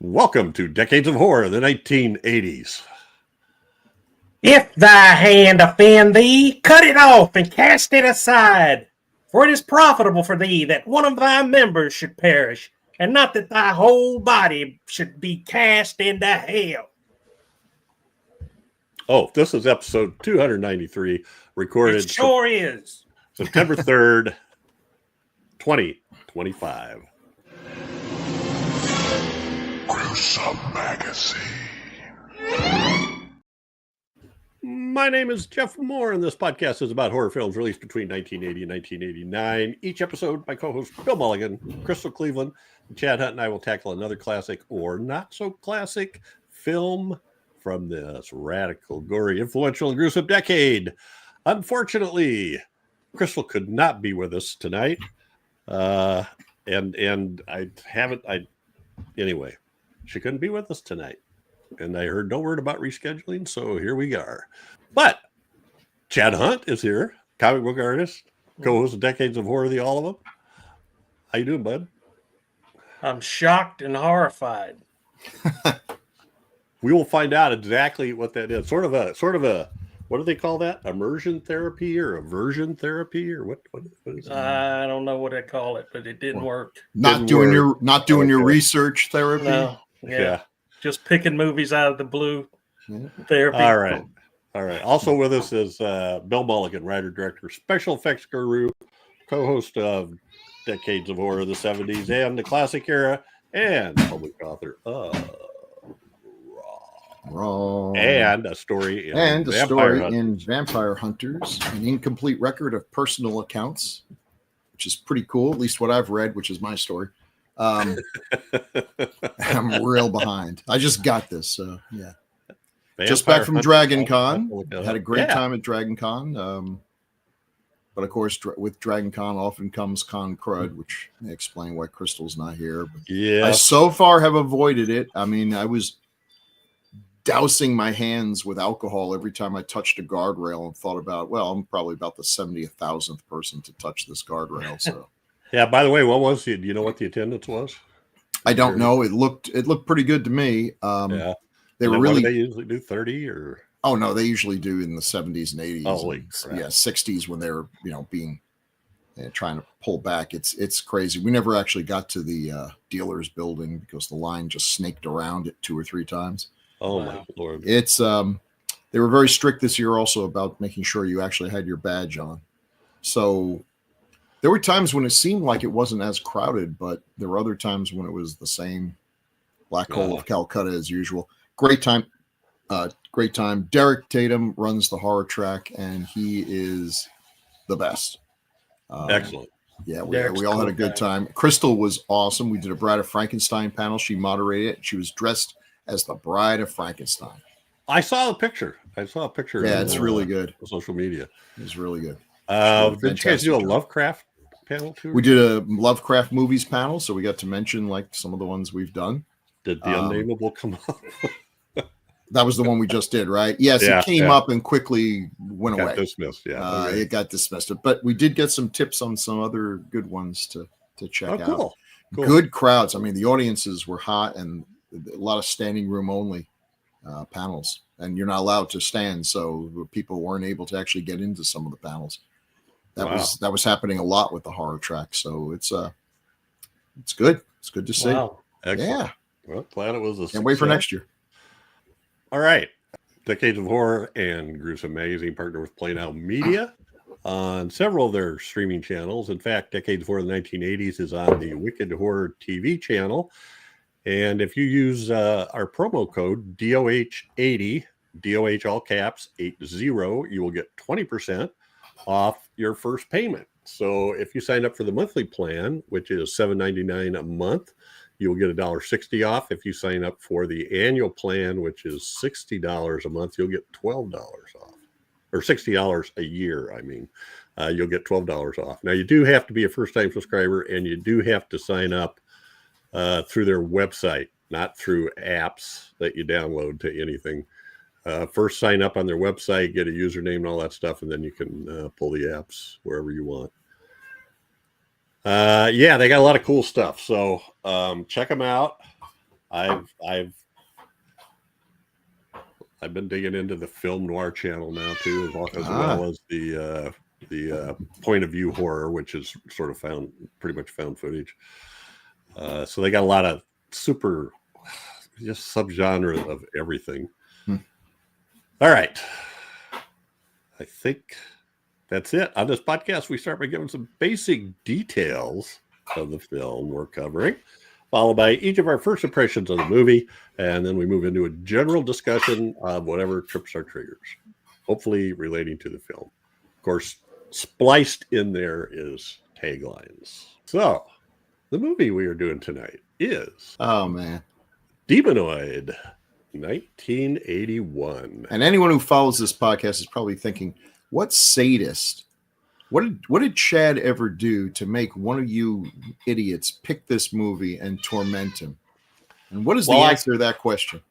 Welcome to Decades of Horror, the 1980s. If thy hand offend thee, cut it off and cast it aside. For it is profitable for thee that one of thy members should perish, and not that thy whole body should be cast into hell. Oh, this is episode 293, recorded It sure is. September 3rd, 2025. Gruesome Magazine. My name is Jeff Mohr, and this podcast is about horror films released between 1980 and 1989. Each episode, my co-host Bill Mulligan, Crystal Cleveland, and Chad Hunt and I will tackle another classic or not so classic film from this radical, gory, influential, and gruesome decade. Unfortunately, Crystal could not be with us tonight, and anyway, she couldn't be with us tonight. And I heard no word about rescheduling, so here we are. But Chad Hunt is here, comic book artist, co-host of Decades of Horror, the all of them. How you doing, bud? I'm shocked and horrified. We will find out exactly what that is. Sort of a what do they call that? Immersion therapy or aversion therapy or what is it? I don't know what they call it, but it didn't work. Not doing your research therapy. No. Yeah. Just picking movies out of the blue. Therapy. All right. Also with us is Bill Mulligan, writer, director, special effects guru, co-host of Decades of Horror, the 70s and the classic era, and public author of Wrong. And a story in Vampire Hunters, an incomplete record of personal accounts, which is pretty cool, at least what I've read, which is my story. I'm real behind. I just got this, so yeah. Just back from Dragon Con. Had a great time at Dragon Con. But of course, with Dragon Con often comes Con Crud, which may explain why Crystal's not here. But yeah, I so far have avoided it. I mean, I was dousing my hands with alcohol every time I touched a guardrail and thought about, well, I'm probably about the 70,000th person to touch this guardrail. So yeah, by the way, what was do you know what the attendance was? I don't know. It looked pretty good to me. Yeah. They were really. They usually do 30 or. Oh no, they usually do in the 70s and 80s. Oh, and, 60s when they're being trying to pull back. It's crazy. We never actually got to the dealers building because the line just snaked around it 2 or 3 times. Oh my Lord! It's they were very strict this year also about making sure you actually had your badge on. So there were times when it seemed like it wasn't as crowded, but there were other times when it was the same black hole of Calcutta as usual. Great time. Great time. Derek Tatum runs the horror track, and he is the best. Excellent. Yeah, we all had a good time. Crystal was awesome. We did a Bride of Frankenstein panel. She moderated it. She was dressed as the Bride of Frankenstein. I saw a picture. Yeah, it's really good. On social media. It was really good. Did you guys do a Lovecraft panel too? We did a Lovecraft movies panel, so we got to mention like some of the ones we've done. Did the Unnameable come up? That was the one we just did, right? Yes, it came up and quickly went away. Dismissed, It got dismissed. But we did get some tips on some other good ones to check out. Cool. Good crowds. I mean, the audiences were hot and a lot of standing room only panels. And you're not allowed to stand, so people weren't able to actually get into some of the panels. That was happening a lot with the horror track. So it's good. It's good to see. Wow. Excellent. Yeah. Well, glad it was a Can't wait for next year. All right. Decades of Horror and Gruesome Magazine partner with Play Now Media on several of their streaming channels. In fact, Decades of Horror in the 1980s is on the Wicked Horror TV channel. And if you use our promo code DOH80, DOH all caps 80, you will get 20% off your first payment. So if you sign up for the monthly plan, which is $7.99 a month, you'll get $1.60 off. If you sign up for the annual plan, which is $60 a month, you'll get $12 off. Or $60 a year, I mean. You'll get $12 off. Now, you do have to be a first-time subscriber, and you do have to sign up through their website, not through apps that you download to anything. First, sign up on their website, get a username and all that stuff, and then you can pull the apps wherever you want. They got a lot of cool stuff. So check them out. I've been digging into the Film Noir channel now too, as well as the point of view horror, which is sort of pretty much found footage. So they got a lot of super just subgenre of everything. All right. I think that's it. On this podcast, we start by giving some basic details of the film we're covering, followed by each of our first impressions of the movie, and then we move into a general discussion of whatever trips our triggers, hopefully relating to the film. Of course, spliced in there is taglines. So, the movie we are doing tonight is... Oh, man. Demonoid, 1981. And anyone who follows this podcast is probably thinking, what sadist? What did Chad ever do to make one of you idiots pick this movie and torment him? And what is the answer to that question?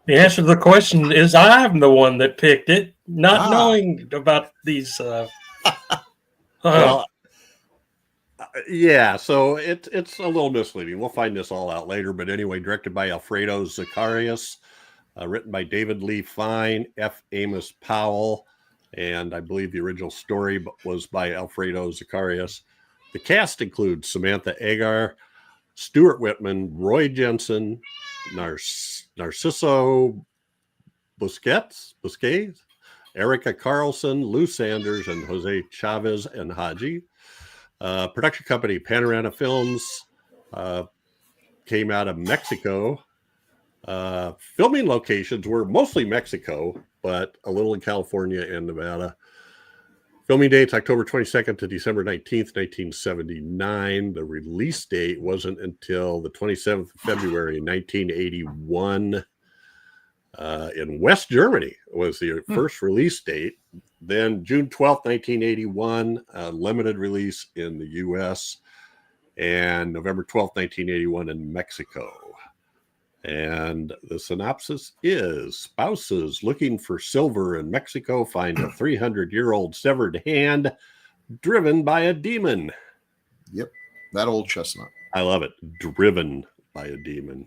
The answer to the question is I'm the one that picked it, not knowing about these. Yeah, so it's a little misleading. We'll find this all out later. But anyway, directed by Alfredo Zacharias, written by David Lee Fine, F. Amos Powell, and I believe the original story was by Alfredo Zacharias. The cast includes Samantha Agar, Stuart Whitman, Roy Jensen, Narciso Busquets, Erica Carlson, Lou Sanders, and Jose Chavez and Haji. Production company Panorama Films came out of Mexico. Filming locations were mostly Mexico, but a little in California and Nevada. Filming dates October 22nd to December 19th, 1979. The release date wasn't until the 27th of February 1981. In West Germany was the first release date. Then June 12th, 1981, limited release in the U.S. and November 12th, 1981 in Mexico. And the synopsis is: spouses looking for silver in Mexico find a 300-year-old severed hand driven by a demon. Yep, that old chestnut. I love it. Driven by a demon.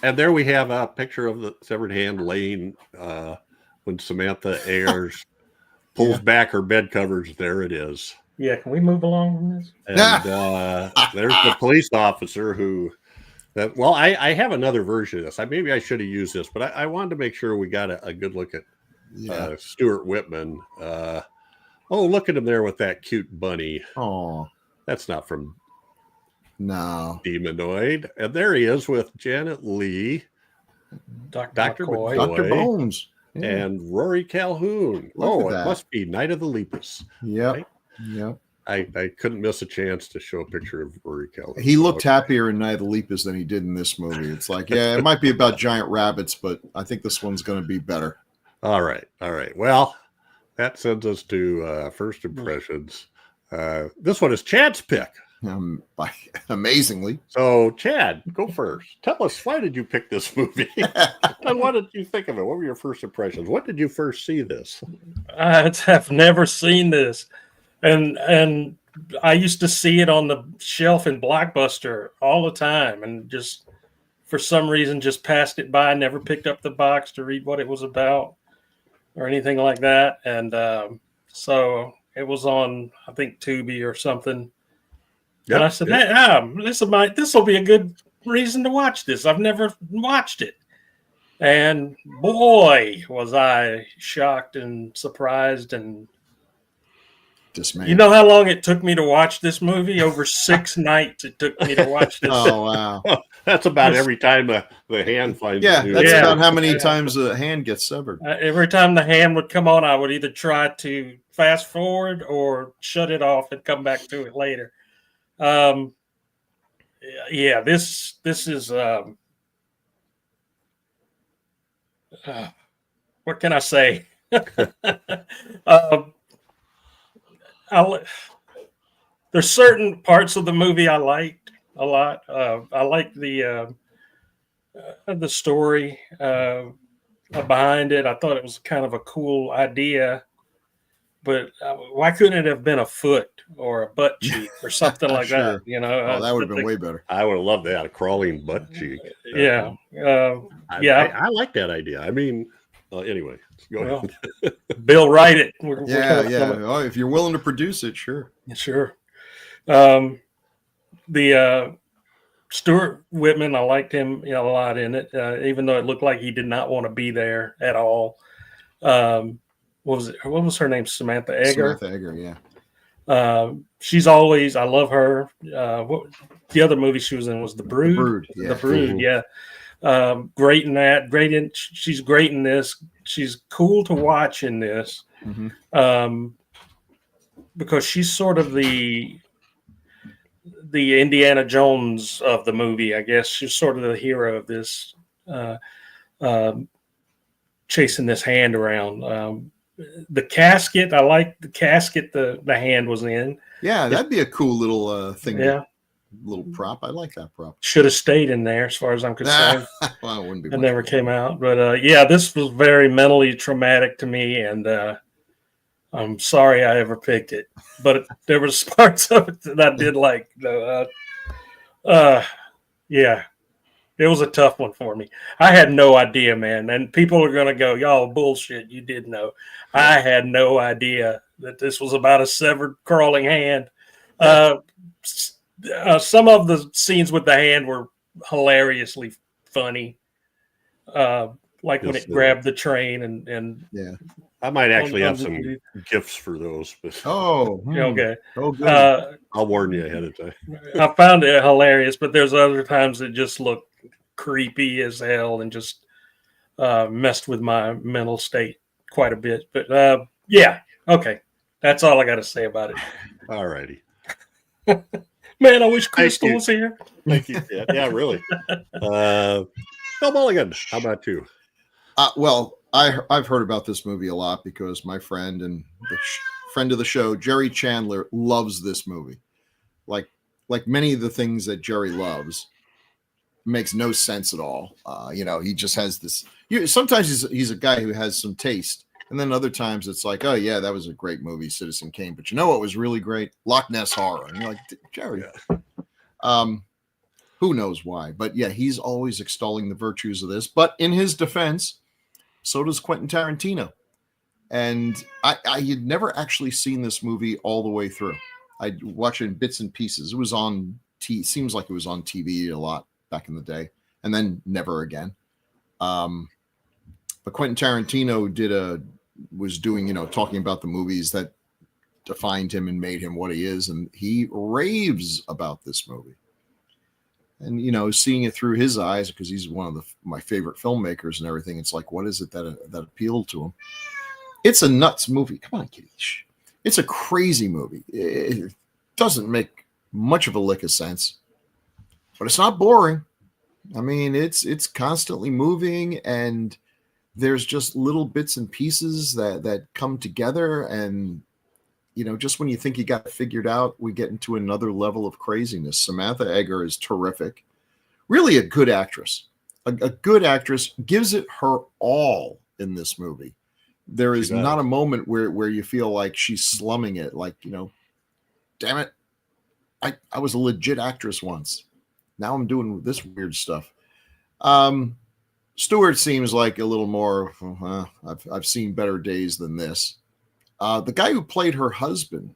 And there we have a picture of the severed hand laying when Samantha Ayers pulls back her bed covers. There it is. Yeah, can we move along from this? And there's the police officer who... I have another version of this. Maybe I should have used this, but I wanted to make sure we got a good look at Stuart Whitman. Look at him there with that cute bunny. Oh, that's not from Demonoid. And there he is with Janet Leigh, Dr. McCoy, Dr. Bones, and Rory Calhoun. It must be Night of the Lepus. Yep. Right? Yep. I couldn't miss a chance to show a picture of Rory Calhoun. He looked happier in Night of the Lepus than he did in this movie. It's like, yeah, it might be about giant rabbits, but I think this one's going to be better. All right. Well, that sends us to first impressions. This one is Chad's pick. Amazingly. So, Chad, go first. Tell us, why did you pick this movie? And what did you think of it? What were your first impressions? When did you first see this? I have never seen this. And I used to see it on the shelf in Blockbuster all the time, and just for some reason just passed it by. Never picked up the box to read what it was about or anything like that. And so it was on, I think, Tubi or something. Yep, and I said, hey, this will be a good reason to watch this. I've never watched it. And boy, was I shocked and surprised and dismayed. You know how long it took me to watch this movie? Over 6 nights it took me to watch this. Oh, wow. That's about every time the hand finds that's about how many times a hand gets severed. Every time the hand would come on, I would either try to fast forward or shut it off and come back to it later. This is what can I say? There's certain parts of the movie I liked a lot. I liked the story behind it. I thought it was kind of a cool idea. but why couldn't it have been a foot or a butt cheek or something like Sure. that? You know, Oh, that would have been way better. I would have loved that, a crawling butt cheek. Yeah, I like that idea. I mean, anyway, go ahead. Bill, write it. Yeah. Oh, if you're willing to produce it, sure. Sure. The Stuart Whitman, I liked him a lot in it, even though it looked like he did not want to be there at all. What was her name? Samantha Eggar. Samantha Eggar, yeah. She's always, I love her. What the other movie she was in was The Brood. The Brood, yeah. Great in that. She's great in this. She's cool to watch in this. Mm-hmm. Because she's sort of the Indiana Jones of the movie, I guess. She's sort of the hero of this, chasing this hand around. The casket, I like the casket the hand was in. Yeah, that'd be a cool little thing. Yeah. Little prop. I like that prop. Should have stayed in there as far as I'm concerned. Well, it wouldn't be. It never came out. But this was very mentally traumatic to me, and I'm sorry I ever picked it. But there was parts of it that I did like. Yeah. It was a tough one for me. I had no idea, man. And people are going to go, y'all bullshit. You did know. I had no idea that this was about a severed crawling hand. Some of the scenes with the hand were hilariously funny. Like when it grabbed the train and yeah. I might actually have some gifts for those. But okay. Oh, good. I'll warn you ahead of time. I found it hilarious, but there's other times that just looked creepy as hell and just messed with my mental state quite a bit. But yeah, okay. That's all I got to say about it. All righty. Man, I wish Crystal was here. Thank you. Yeah, really. Phil Mulligan, how about you? Well, I've heard about this movie a lot because my friend and the friend of the show, Jerry Chandler, loves this movie. Like many of the things that Jerry loves, makes no sense at all. He just has this. Sometimes he's a guy who has some taste, and then other times it's like, oh yeah, that was a great movie, Citizen Kane. But you know what was really great? Loch Ness Horror. And you're like, Jerry. Yeah. Who knows why? But yeah, he's always extolling the virtues of this. But in his defense, so does Quentin Tarantino. And I had never actually seen this movie all the way through. I watched it in bits and pieces. It was on seems like it was on TV a lot back in the day, and then never again. But Quentin Tarantino was doing, talking about the movies that defined him and made him what he is, and he raves about this movie. And seeing it through his eyes, because he's one of my favorite filmmakers and everything, it's like, what is it that appealed to him? It's a nuts movie. Come on, Kitty. It's a crazy movie. It doesn't make much of a lick of sense, but it's not boring. I mean, it's constantly moving, and there's just little bits and pieces that come together. And, just when you think you got it figured out, we get into another level of craziness. Samantha Eggar is terrific. Really a good actress. A good actress, gives it her all in this movie. There is not a moment where you feel like she's slumming it. Like, damn it. I was a legit actress once. Now I'm doing this weird stuff. Stewart seems like a little more, I've seen better days than this. The guy who played her husband,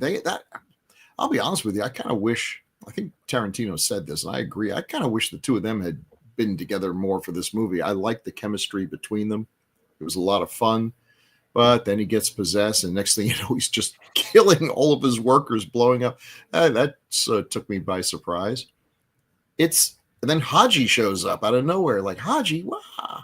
I'll be honest with you, I kind of wish, I think Tarantino said this, and I agree, I kind of wish the two of them had been together more for this movie. I liked the chemistry between them. It was a lot of fun. But then he gets possessed, and next thing you know, he's just killing all of his workers, blowing up. That took me by surprise. And then Haji shows up out of nowhere, like, Haji, wow.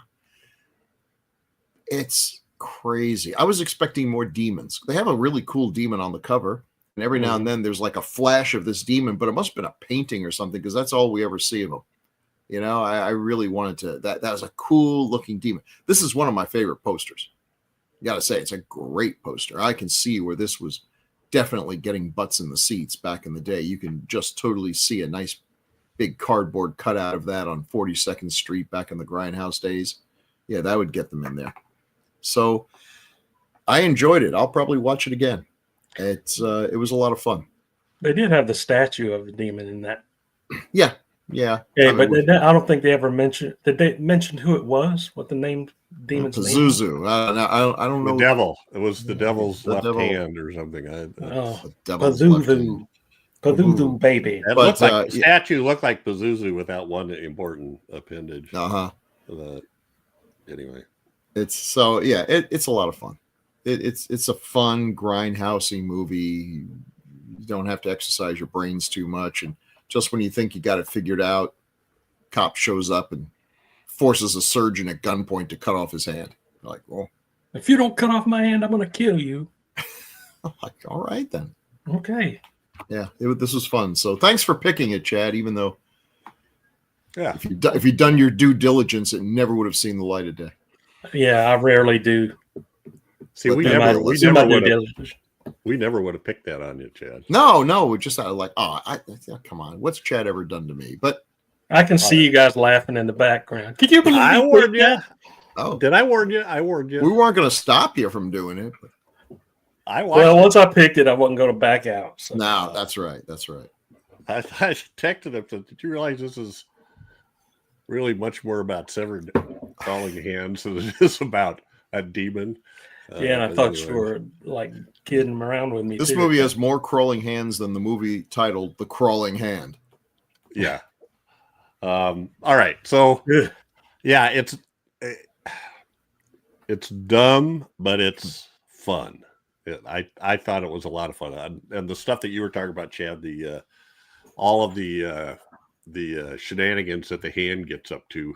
It's crazy. I was expecting more demons. They have a really cool demon on the cover, and every now and then there's like a flash of this demon, but it must have been a painting or something, because that's all we ever see of him. I really wanted to. That was a cool looking demon. This is one of my favorite posters. You got to say, it's a great poster. I can see where this was definitely getting butts in the seats back in the day. You can just totally see a nice big cardboard cutout of that on 42nd Street back in the Grindhouse days. Yeah, that would get them in there. So I enjoyed it. I'll probably watch it again. It was a lot of fun. They did have the statue of the demon in that. Yeah. Yeah, I but mean, I don't think they ever mentioned. Did they mention who it was? What the name demon's name? Pazuzu. I don't know. The devil. It was the devil's The left devil. hand or something. Oh, The devil's left hand. Pazuzu baby. That looked like the statue looked like Pazuzu without one important appendage. Anyway, it's a lot of fun. It's a fun grindhousey movie. You don't have to exercise your brains too much, and just when you think you got it figured out, cop shows up and forces a surgeon at gunpoint to cut off his hand. You're like, well, if you don't cut off my hand, I'm going to kill you. I'm like, all right then. Okay. Yeah, this was fun. So thanks for picking it, Chad. Even though, yeah, if you'd done your due diligence, it never would have seen the light of day. Yeah, I rarely do. See, we never would have picked that on you, Chad. No, we're just like, come on, what's Chad ever done to me? But I can see you guys laughing in the background. Could you believe I warned you? Oh, did I warn you? I warned you. We weren't going to stop you from doing it. But... once I picked it, I wasn't going to back out. So. No, that's right. That's right. I texted him. Did you realize this is really much more about severed crawling hands than it is about a demon? Yeah, and I thought you were like kidding around with me. This movie has more crawling hands than the movie titled "The Crawling Hand." Yeah. All right. So, yeah, it's dumb, but it's fun. I thought it was a lot of fun, and the stuff that you were talking about, Chad, all of the shenanigans that the hand gets up to,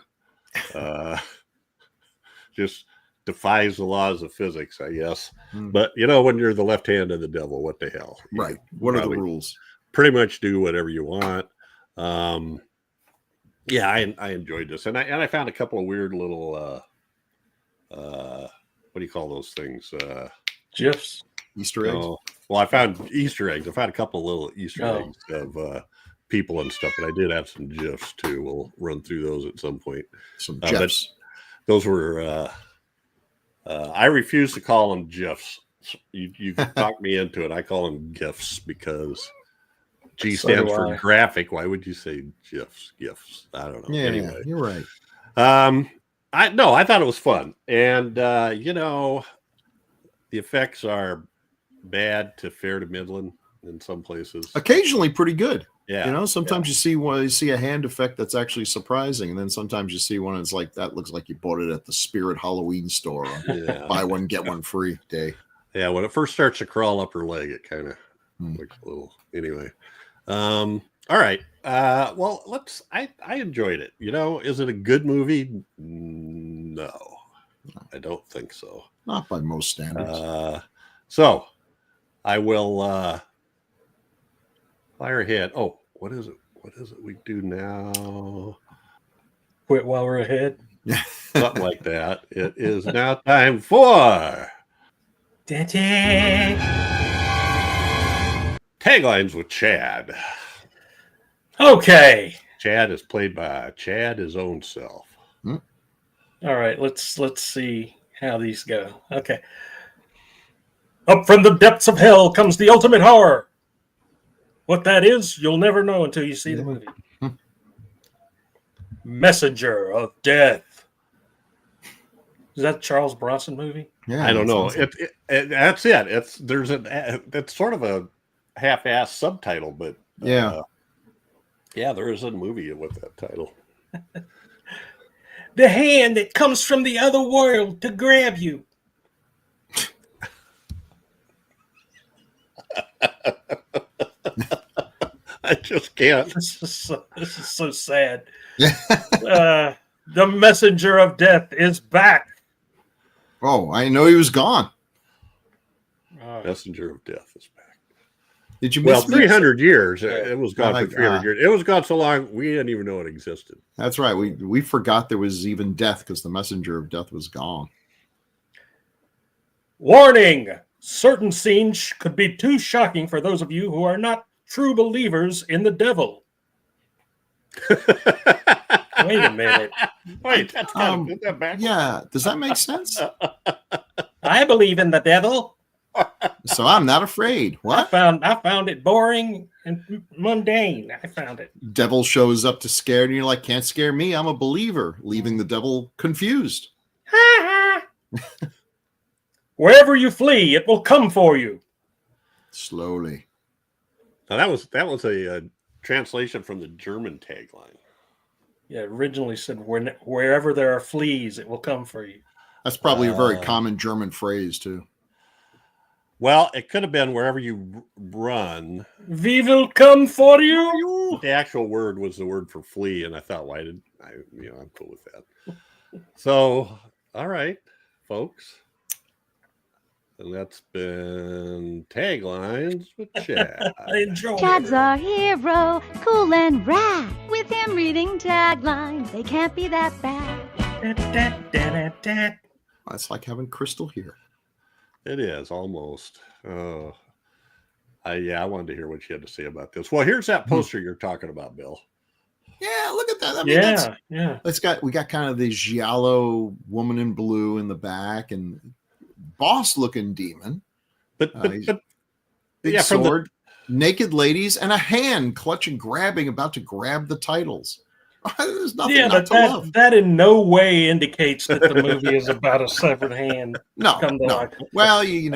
just defies the laws of physics, I guess. But when you're the left hand of the devil, what the hell? Right. What are the rules? Pretty much do whatever you want. Yeah, I enjoyed this, and I found a couple of weird little what do you call those things? GIFs, Easter eggs. Well, I found Easter eggs. I found a couple of little Easter eggs of people and stuff, but I did have some GIFs too. We'll run through those at some point. Some GIFs. Those were. I refuse to call them GIFs. You talked me into it. I call them GIFs because G stands for graphic. Why would you say GIFs? GIFs. I don't know. Yeah, anyway, you're right. I thought it was fun, and the effects are bad to fair to middling in some places. Occasionally, pretty good. Yeah, sometimes you see a hand effect that's actually surprising, and then sometimes you see one that's like that looks like you bought it at the Spirit Halloween store on buy one get one free day. Yeah, when it first starts to crawl up her leg, it kind of looks a little. Anyway, all right. Well, I enjoyed it. Is it a good movie? No, I don't think so. Not by most standards. So I will fire ahead. Oh, what is it? What is it we do now? Quit while we're ahead. Something like that. It is now time for Taglines with Chad. Okay. Chad is played by Chad his own self. All right, let's see how these go. Okay. Up from the depths of hell comes the ultimate horror. What that is, you'll never know until you see the movie. Messenger of Death. Is that a Charles Bronson movie? Yeah, I don't know. That's it. It's sort of a half-assed subtitle, but there is a movie with that title. The hand that comes from the other world to grab you. I just can't. This is so sad. The messenger of death is back. Oh, I know he was gone. Messenger of death is back. Did you miss 300 years. It was gone for 300 years. It was gone so long we didn't even know it existed. That's right. We forgot there was even death because the messenger of death was gone. Warning! Certain scenes could be too shocking for those of you who are not true believers in the devil. Wait a minute. Wait, that's kind of put that back. Yeah, does that make sense? I believe in the devil. So I'm not afraid. What? I found it boring and mundane. I found it. Devil shows up to scare, and you're like, can't scare me. I'm a believer, leaving the devil confused. Wherever you flee, it will come for you. Slowly. Now that was a translation from the German tagline. Yeah, originally said, wherever there are fleas, it will come for you. That's probably a very common German phrase, too. Well, it could have been wherever you run. We will come for you. The actual word was the word for flee, and I thought, I'm cool with that. So, all right, folks. And that's been Taglines with Chad. Chad's our hero, cool and rad. With him reading taglines, they can't be that bad. It's like having Crystal here. It is almost. I wanted to hear what you had to say about this. Well, here's that poster you're talking about, Bill. Yeah, look at that. I mean, we got kind of the giallo woman in blue in the back and boss looking demon. But big sword, naked ladies, and a hand clutching, about to grab the titles. There's nothing not to love. That in no way indicates that the movie is about a severed hand. No. Well, you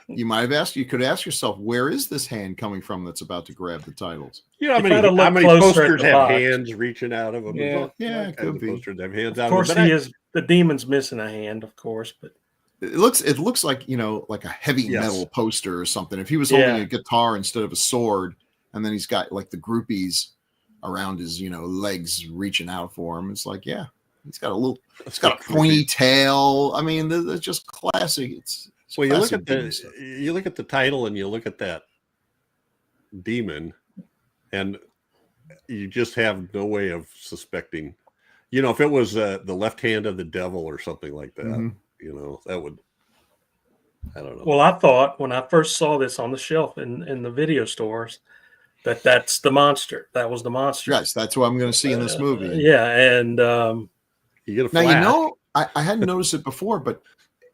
might have asked. You could ask yourself, where is this hand coming from that's about to grab the titles? How many posters have hands reaching out of them? Yeah, it could be. Posters have hands out of course, them. The demon's missing a hand, of course, but it looks like like a heavy metal poster or something. If he was holding a guitar instead of a sword, and then he's got like the groupies around his legs reaching out for him, it's like he's got a pointy tail. I mean, it's just classic. Well, you look at the title and you look at that demon, and you just have no way of suspecting. If it was the left hand of the devil or something like that, that would. I don't know. Well, I thought when I first saw this on the shelf in the video stores that's the monster. That was the monster. Yes, that's what I'm going to see in this movie. And you get a flash. Now I hadn't noticed it before, but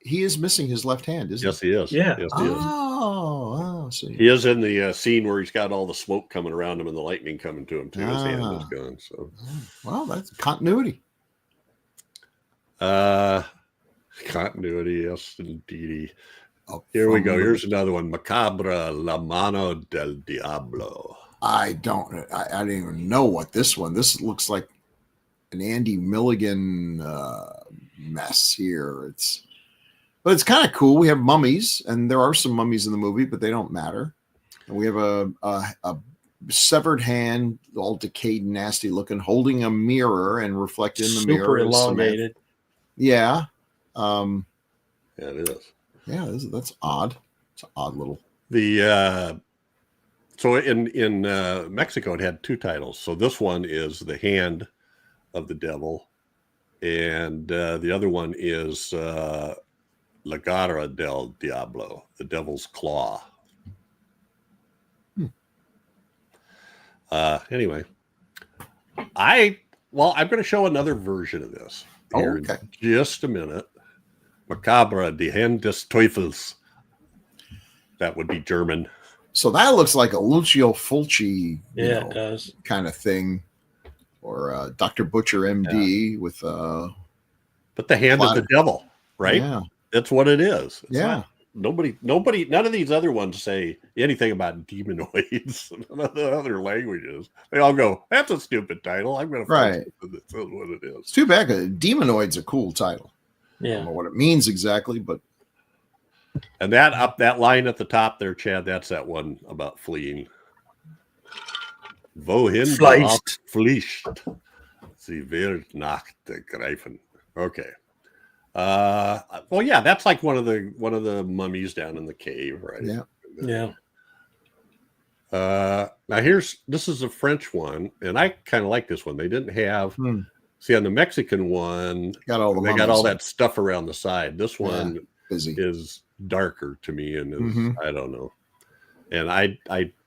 he is missing his left hand, isn't he? Yes, he is. Yeah. Yes, he is. Oh, see. He is in the scene where he's got all the smoke coming around him and the lightning coming to him too. His hand is gone. So, well, that's continuity. Continuity, yes, indeed. Here we go. Here's another one. Macabra, La Mano del Diablo. I didn't even know what this one. This looks like an Andy Mulligan mess here. But it's kind of cool. We have mummies, and there are some mummies in the movie, but they don't matter. And we have a severed hand, all decayed, nasty looking, holding a mirror and reflected in the mirror. Super elongated. Yeah. It is. Yeah, that's odd. It's an odd little. So in Mexico, it had two titles. So this one is The Hand of the Devil, and the other one is La Garra del Diablo, the Devil's Claw. Anyway, I'm going to show another version of this here in just a minute. Macabra, die Hand des Teufels. That would be German. So that looks like a Lucio Fulci, it does, kind of thing, or Dr. Butcher, MD, with but the hand of the devil, right? Yeah, that's what it is. It's nobody. None of these other ones say anything about demonoids. None of the other languages. They all go, "That's a stupid title. I'm going to find something that says what it is." It's too bad. Demonoid's a cool title. Yeah, I don't know what it means exactly, but. And that up that line at the top there, Chad, that's that one about fleeing. Wohin fließt, sie will nach der Greifen. Okay. Well, yeah, that's like one of the mummies down in the cave, right? Yeah. Yeah. Now this is a French one, and I kind of like this one. They didn't have see on the Mexican one, they got all that stuff around the side. This one is darker to me, and I don't know. And I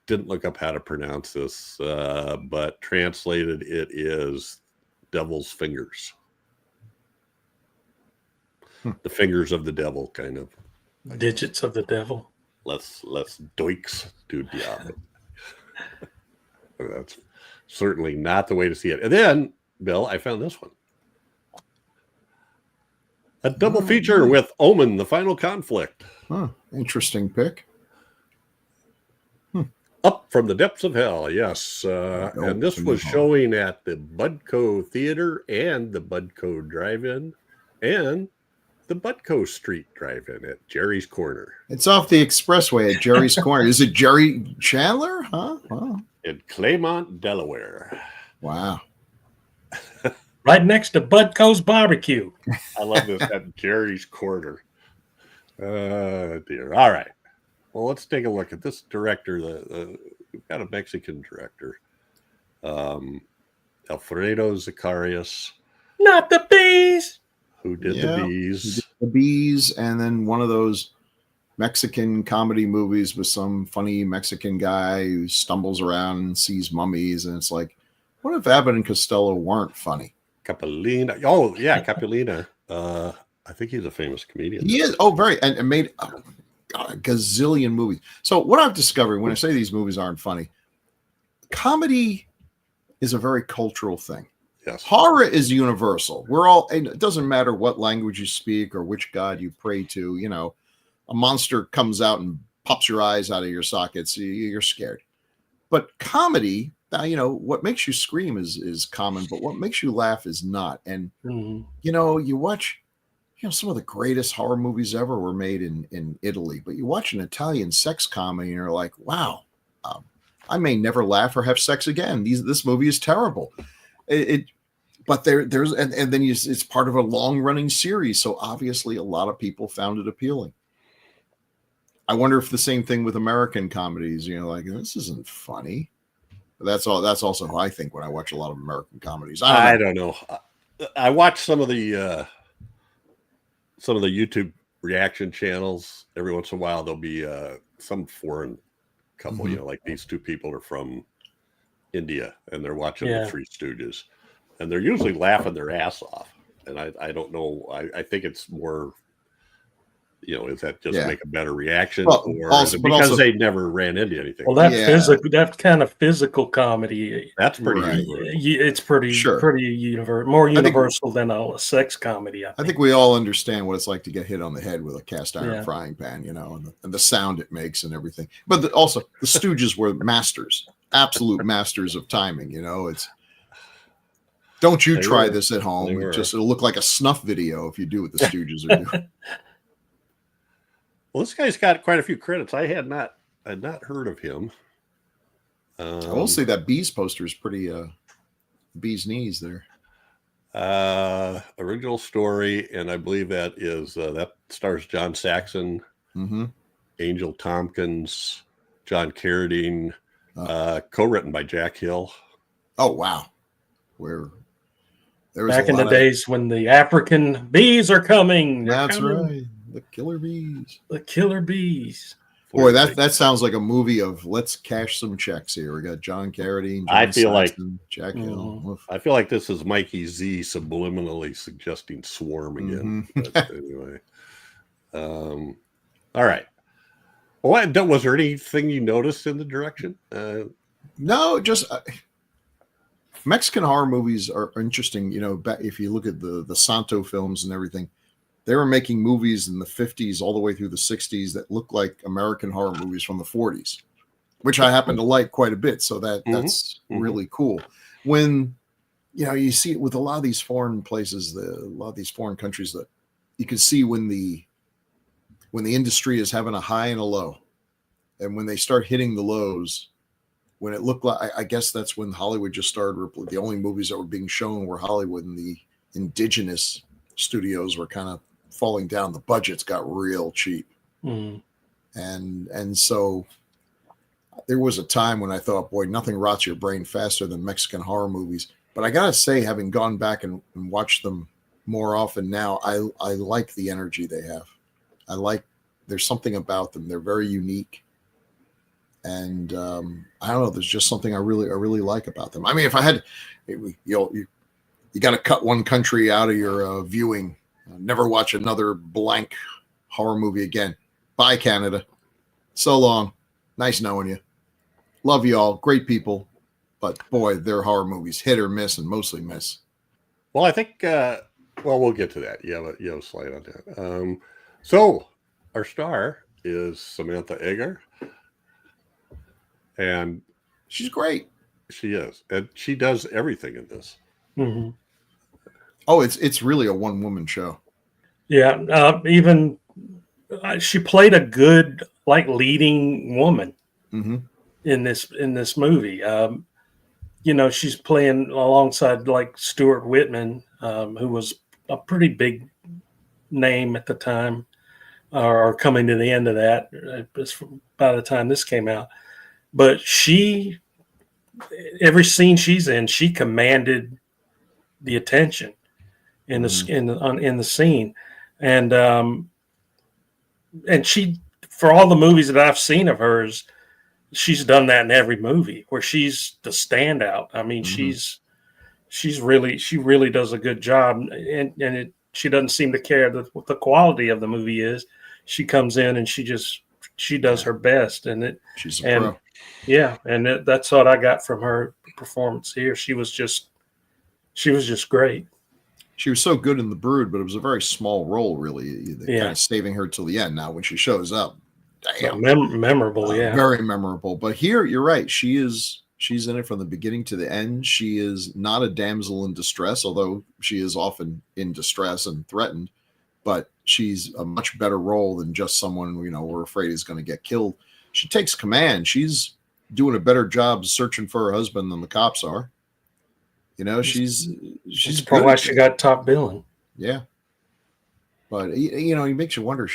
didn't look up how to pronounce this, but translated it is Devil's Fingers. the fingers of the devil, kind of. Digits of the devil. Let's doiks do diablo. That's certainly not the way to see it. And then, Bill, I found this one. A double feature with Omen, The Final Conflict. Huh. Interesting pick. Up from the Depths of Hell, yes. And this was showing at the Budco Theater and the Budco Drive-In and the Budco Street Drive-In at Jerry's Corner. It's off the expressway at Jerry's Corner. Is it Jerry Chandler? Huh? Wow. In Claymont, Delaware. Wow. Right next to Budco's Barbecue. I love this at Jerry's Corner. Dear. All right. Well, let's take a look at this director. We've got a Mexican director, Alfredo Zacarias. Not the bees. Who did the Bees? The Bees, and then one of those Mexican comedy movies with some funny Mexican guy who stumbles around and sees mummies, and it's like, what if Abbott and Costello weren't funny? Capulina. Oh, yeah, Capulina. I think he's a famous comedian. He is. Oh, very. And made a gazillion movies. So what I've discovered when I say these movies aren't funny, comedy is a very cultural thing. Yes. Horror is universal. We're all, and it doesn't matter what language you speak or which God you pray to, you know, a monster comes out and pops your eyes out of your sockets, you're scared. But comedy, you know, what makes you scream is common, but what makes you laugh is not. And, you know, you watch, you know, some of the greatest horror movies ever were made in Italy, but you watch an Italian sex comedy and you're like, wow, I may never laugh or have sex again. This movie is terrible. But there's and then it's part of a long running series, so obviously a lot of people found it appealing. I wonder if the same thing with American comedies, you know, like this isn't funny. But that's also how I think when I watch a lot of American comedies. I don't know. I watch some of the YouTube reaction channels. Every once in a while there'll be some foreign couple, you know, like these two people are from India and they're watching the Three Stooges, and they're usually laughing their ass off. And I don't know. I think it's more, you know, is that just make a better reaction, or is it because they never ran into anything? Well, that kind of physical comedy. That's pretty. It's pretty more universal than a sex comedy. I think we all understand what it's like to get hit on the head with a cast iron frying pan, you know, and the sound it makes and everything. But also, the Stooges were masters. Absolute masters of timing, you know. It's don't you try this at home. It'll look like a snuff video if you do what the Stooges are doing. Well, this guy's got quite a few credits. I had not heard of him. I will say that Bees poster is pretty Bees knees there. Original story, and I believe that is that stars John Saxon, Angel Tompkins, John Carradine. Co-written by Jack Hill. Oh wow! Where there was back in the days when the African bees are coming. That's right, the killer bees. The killer bees. Boy, that sounds like a movie of let's cash some checks here. We got John Carradine. I feel Saxon, Jack Hill. I feel like this is Mikey Z subliminally suggesting Swarm again. But anyway, all right. Well, was there anything you noticed in the direction? No, just Mexican horror movies are interesting. You know, if you look at the Santo films and everything, they were making movies in the 50s all the way through the 60s that look like American horror movies from the 40s, which I happen to like quite a bit. So that's really cool. When, you know, you see it with a lot of these foreign places, a lot of these foreign countries, that you can see when the industry is having a high and a low, and when they start hitting the lows, when it looked like, I guess that's when Hollywood just started. The only movies that were being shown were Hollywood, and the indigenous studios were kind of falling down. The budgets got real cheap. And so there was a time when I thought, boy, nothing rots your brain faster than Mexican horror movies. But I got to say, having gone back and watched them more often now, I like the energy they have. There's something about them. They're very unique. And I don't know, there's just something I really like about them. I mean, if I had, you got to cut one country out of your viewing Never watch another blank horror movie again. Bye, Canada. So long. Nice knowing you. Love you all. Great people. But boy, their horror movies hit or miss, and mostly miss. Well, I think, we'll get to that. You have a slide on that. So our star is Samantha Eggar. And she's great. She is. And she does everything in this. Mm-hmm. Oh, it's really a one-woman show. Yeah. Even she played a good, like, leading woman in this movie. She's playing alongside, like, Stuart Whitman, who was a pretty big name at the time, or coming to the end of that by the time this came out. But every scene she's in, she commanded the attention in the scene, and she, for all the movies that I've seen of hers, she's done that in every movie where she's the standout. I mean, she really does a good job, and she doesn't seem to care what the quality of the movie is. She comes in and she does her best, she's a pro. Yeah, and that's what I got from her performance here. She was just great. She was so good in The Brood, but it was a very small role, really. Kind of saving her till the end. Now, when she shows up, damn, memorable, very memorable. But here, you're right. She's in it from the beginning to the end. She is not a damsel in distress, although she is often in distress and threatened. But she's a much better role than just someone we're afraid is going to get killed. She takes command. She's doing a better job searching for her husband than the cops are. She's probably why she got top billing. Yeah, but he makes you wonder.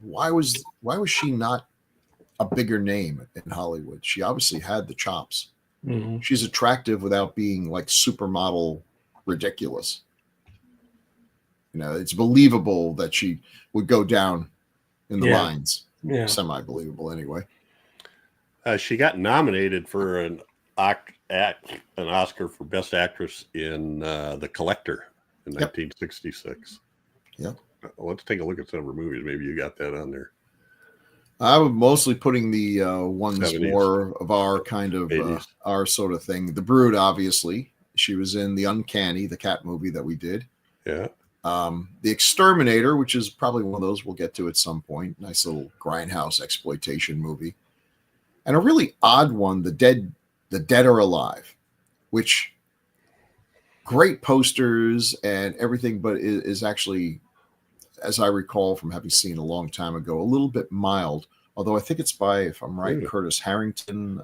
Why was she not a bigger name in Hollywood? She obviously had the chops. Mm-hmm. She's attractive without being like supermodel ridiculous. It's believable that she would go down in the lines. Yeah, semi-believable anyway. She got nominated for an Oscar for Best Actress in The Collector in 1966. Yep. Let's take a look at some of her movies. Maybe you got that on there. I was mostly putting the ones 70s, more of our kind of our sort of thing. The Brood, obviously. She was in The Uncanny, the cat movie that we did. Yeah. The Exterminator, which is probably one of those we'll get to at some point. Nice little grindhouse exploitation movie. And a really odd one, The Dead Are Alive, which great posters and everything, but is actually, as I recall from having seen a long time ago, a little bit mild. Although I think it's by, if I'm right, Curtis Harrington.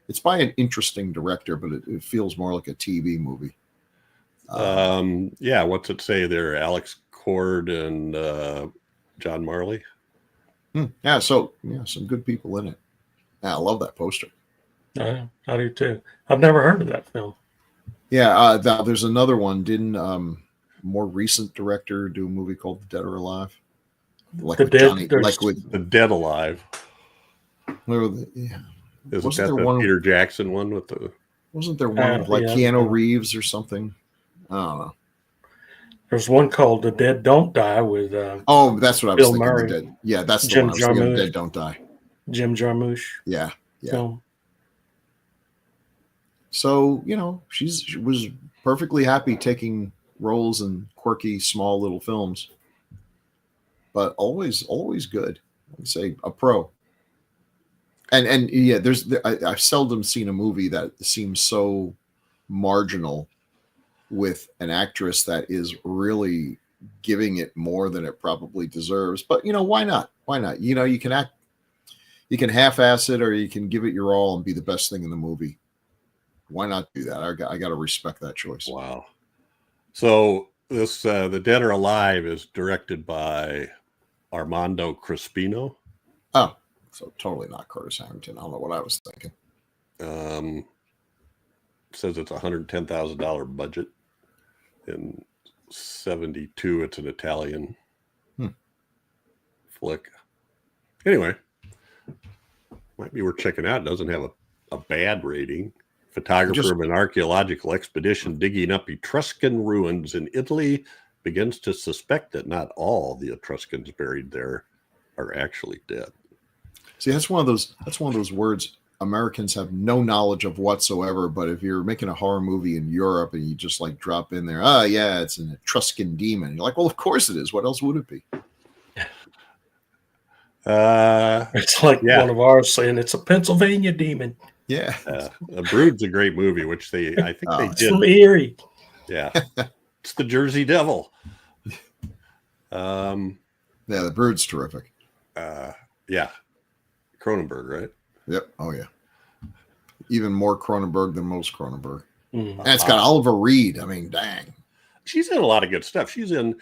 It's by an interesting director, but it feels more like a TV movie. What's it say there? Alex Cord and John Marley. Yeah, some good people in it. Yeah, I love that poster. I do too. I've never heard of that film. Yeah, there's another one. Didn't more recent director do a movie called The Dead or Alive? Like The with Dead, Johnny, there's- like with The Dead Alive. yeah. Isn't Wasn't that there the one- Peter Jackson one with the? Wasn't there one with like Keanu Reeves or something? I don't know. There's one called The Dead Don't Die with Oh, that's what I was Bill thinking. Murray. The Dead. Yeah, that's the Jim one I was thinking. Jarmusch. Dead Don't Die. Jim Jarmusch Yeah. film. So, she was perfectly happy taking roles in quirky, small little films, but always good. I'd say a pro. And yeah, I've seldom seen a movie that seems so marginal with an actress that is really giving it more than it probably deserves. But why not? Why not? You can act, you can half-ass it, or you can give it your all and be the best thing in the movie. Why not do that? I got to respect that choice. Wow. So this The Dead Are Alive is directed by Armando Crispino. Oh, so totally not Curtis Harrington. I don't know what I was thinking. It says it's $110,000 budget. In 1972, it's an Italian flick. Anyway, might be worth checking out. It doesn't have a bad rating. Photographer of an archaeological expedition digging up Etruscan ruins in Italy begins to suspect that not all the Etruscans buried there are actually dead. See, that's one of those words Americans have no knowledge of whatsoever. But if you're making a horror movie in Europe and you just like drop in there, oh yeah, it's an Etruscan demon. You're like, well, of course it is. What else would it be? It's like one of ours saying it's a Pennsylvania demon. Yeah. Brood's a great movie, which I think they It's did. from Erie. Yeah. It's the Jersey Devil. Yeah, the Brood's terrific. Yeah. Cronenberg, right? Yep. Oh yeah. Even more Cronenberg than most Cronenberg. Mm. And it's got Oliver Reed. I mean, dang. She's in a lot of good stuff. She's in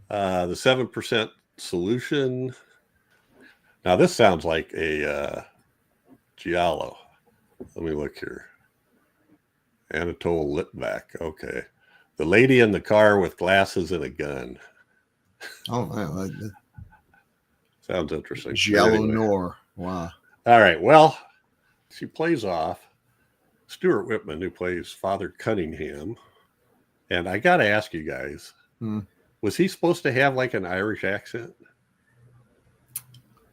the 7% Solution. Now this sounds like a giallo. Let me look here. Anatole Litvak. Okay. The lady in the car with glasses and a gun. Oh wow. Sounds interesting. Giallo Anyway. Noir. Wow. All right. Well, she plays off Stuart Whitman, who plays Father Cunningham. And I got to ask you guys, was he supposed to have like an Irish accent?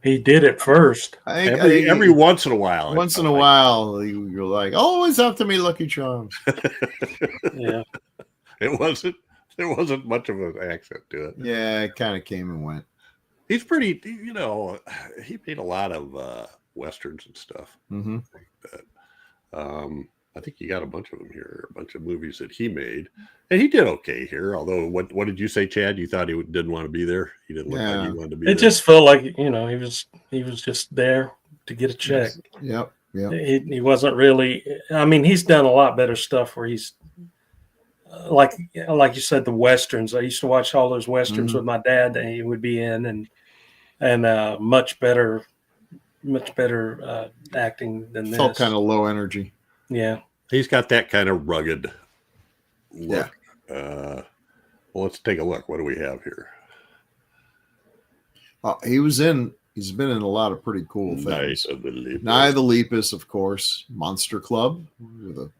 He did it first. Every once in a while. Once in a while, you're like, oh, it's up to me, Lucky Charms. Yeah. There wasn't much of an accent to it. Yeah, it kind of came and went. He's pretty, he made a lot of Westerns and stuff. Mm-hmm. I think you got a bunch of them here, a bunch of movies that he made. And he did okay here. Although, what did you say, Chad? You thought he didn't want to be there? He didn't look like he wanted to be there? It just felt like, he was just there to get a check. Yep. He wasn't really, I mean, he's done a lot better stuff where he's, like you said, the Westerns. I used to watch all those Westerns with my dad that he would be in, and much better acting than this. Felt kind of low energy. Yeah. He's got that kind of rugged look. Yeah. Well, let's take a look. What do we have here? He's been in a lot of pretty cool things. Night of the Lepus, of course. Monster Club, with a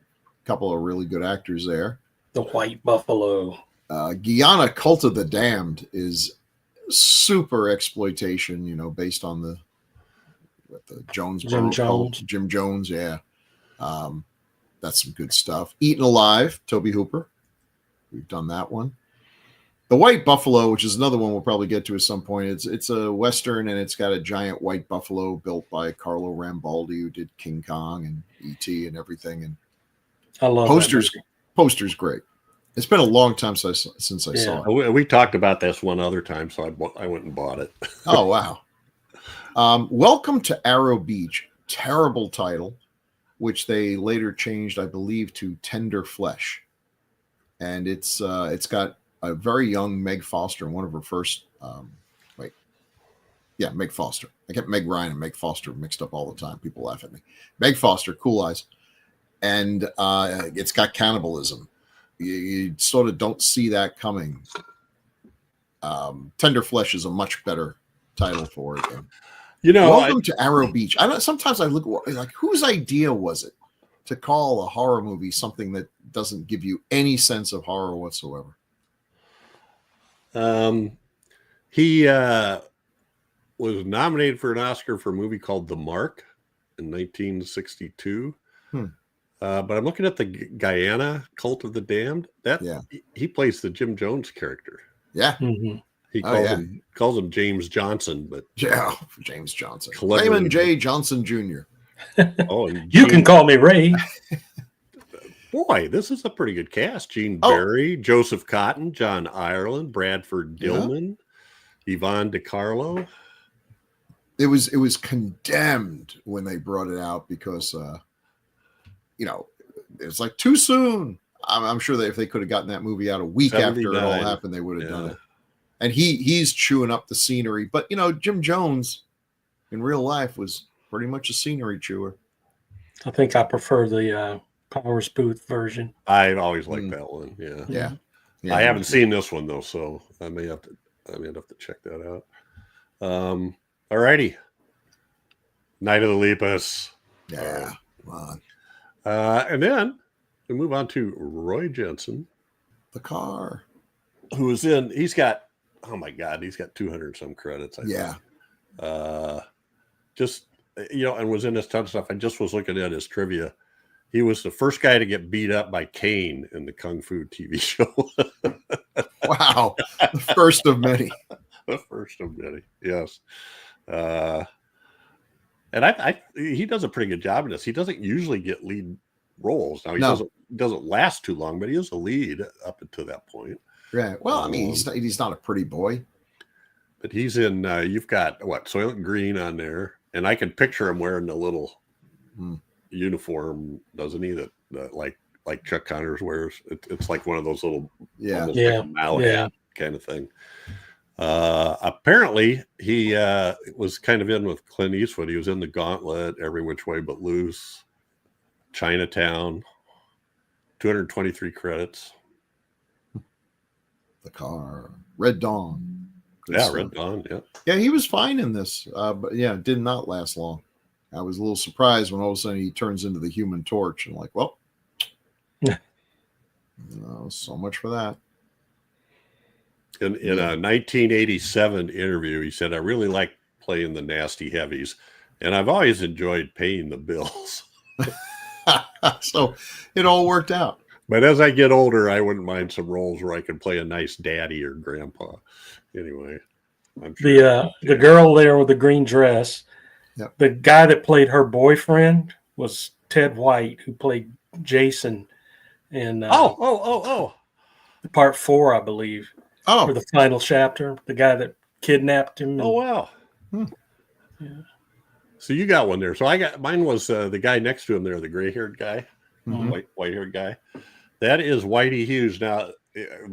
couple of really good actors there. The White Buffalo. Guyana Cult of the Damned is super exploitation, based on the Jim Jones, yeah. That's some good stuff. Eaten Alive, Toby Hooper. We've done that one. The White Buffalo, which is another one we'll probably get to at some point. It's a Western, and it's got a giant white buffalo built by Carlo Rambaldi, who did King Kong and E.T. and everything. And I love Poster's great. It's been a long time since I saw it. We talked about this one other time, so I went and bought it. Oh, wow. Welcome to Arrow Beach. Terrible title, which they later changed, I believe, to Tender Flesh. And it's got a very young Meg Foster in one of her first Meg Foster. I get Meg Ryan and Meg Foster mixed up all the time. People laugh at me. Meg Foster, Cool Eyes. And it's got cannibalism. You sort of don't see that coming. Tender Flesh is a much better title for it. And Welcome to Arrow Beach. Sometimes I look like, whose idea was it to call a horror movie something that doesn't give you any sense of horror whatsoever? He was nominated for an Oscar for a movie called The Mark in 1962. But I'm looking at the Guyana Cult of the Damned. He plays the Jim Jones character. Yeah. Mm-hmm. He calls him James Johnson, but James Johnson. Raymond J. Johnson Jr. You can call me Ray. Boy, this is a pretty good cast. Gene Barry, Joseph Cotton, John Ireland, Bradford Dillman, Yvonne DiCarlo. It was condemned when they brought it out because it's like too soon. I'm sure that if they could have gotten that movie out a week after it all happened, they would have done it. And he's chewing up the scenery. But Jim Jones in real life was pretty much a scenery chewer. I think I prefer the Powers Booth version. I always liked that one. Yeah. I haven't seen this one though, so I may have to check that out. All righty. Night of the Lepus. Yeah. Come on. And then we move on to Roy Jensen. The Car. who was in. He's got, oh my God, he's got 200 some credits. I Yeah. think. Just and was in this ton of stuff. I just was looking at his trivia. He was the first guy to get beat up by Kane in the Kung Fu TV show. Wow, the first of many. The first of many, yes. And he does a pretty good job in this. He doesn't usually get lead roles. Now he doesn't last too long, but he is a lead up until that point. Right. Well, I mean, he's not a pretty boy. But he's in. You've got Soylent Green on there, and I can picture him wearing the little uniform, doesn't he? That like Chuck Connors wears. It's like one of those little like a mallet hat kind of thing. Apparently he was kind of in with Clint Eastwood. He was in The Gauntlet, Every Which Way But Loose, Chinatown, 223 credits. The Car, Red Dawn. Red Dawn. Yeah. Yeah, he was fine in this, but it did not last long. I was a little surprised when all of a sudden he turns into the Human Torch, and like, well, so much for that. In a 1987 interview, he said, "I really like playing the nasty heavies, and I've always enjoyed paying the bills." So it all worked out. But as I get older, I wouldn't mind some roles where I could play a nice daddy or grandpa. Anyway, I'm sure the girl there with the green dress, the guy that played her boyfriend was Ted White, who played Jason in part 4, I believe. Oh, or the final chapter, the guy that kidnapped him. Oh, wow. Yeah. So you got one there. So mine was the guy next to him there, the gray-haired guy, white-haired guy. That is Whitey Hughes. Now,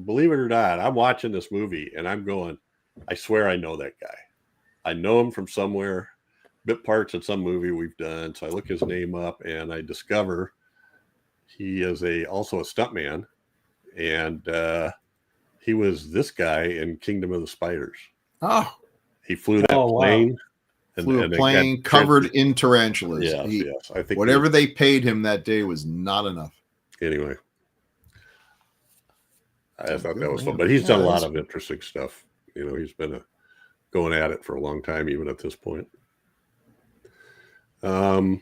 believe it or not, I'm watching this movie and I'm going, I swear I know that guy. I know him from somewhere, bit parts of some movie we've done. So I look his name up and I discover he is also a stuntman. And he was this guy in Kingdom of the Spiders. Oh. He flew that plane. Wow. Flew a plane covered in tarantulas. Yes. I think whatever they paid him that day was not enough. Anyway. I thought that was fun. But he's done a lot of interesting stuff. He's been going at it for a long time, even at this point. So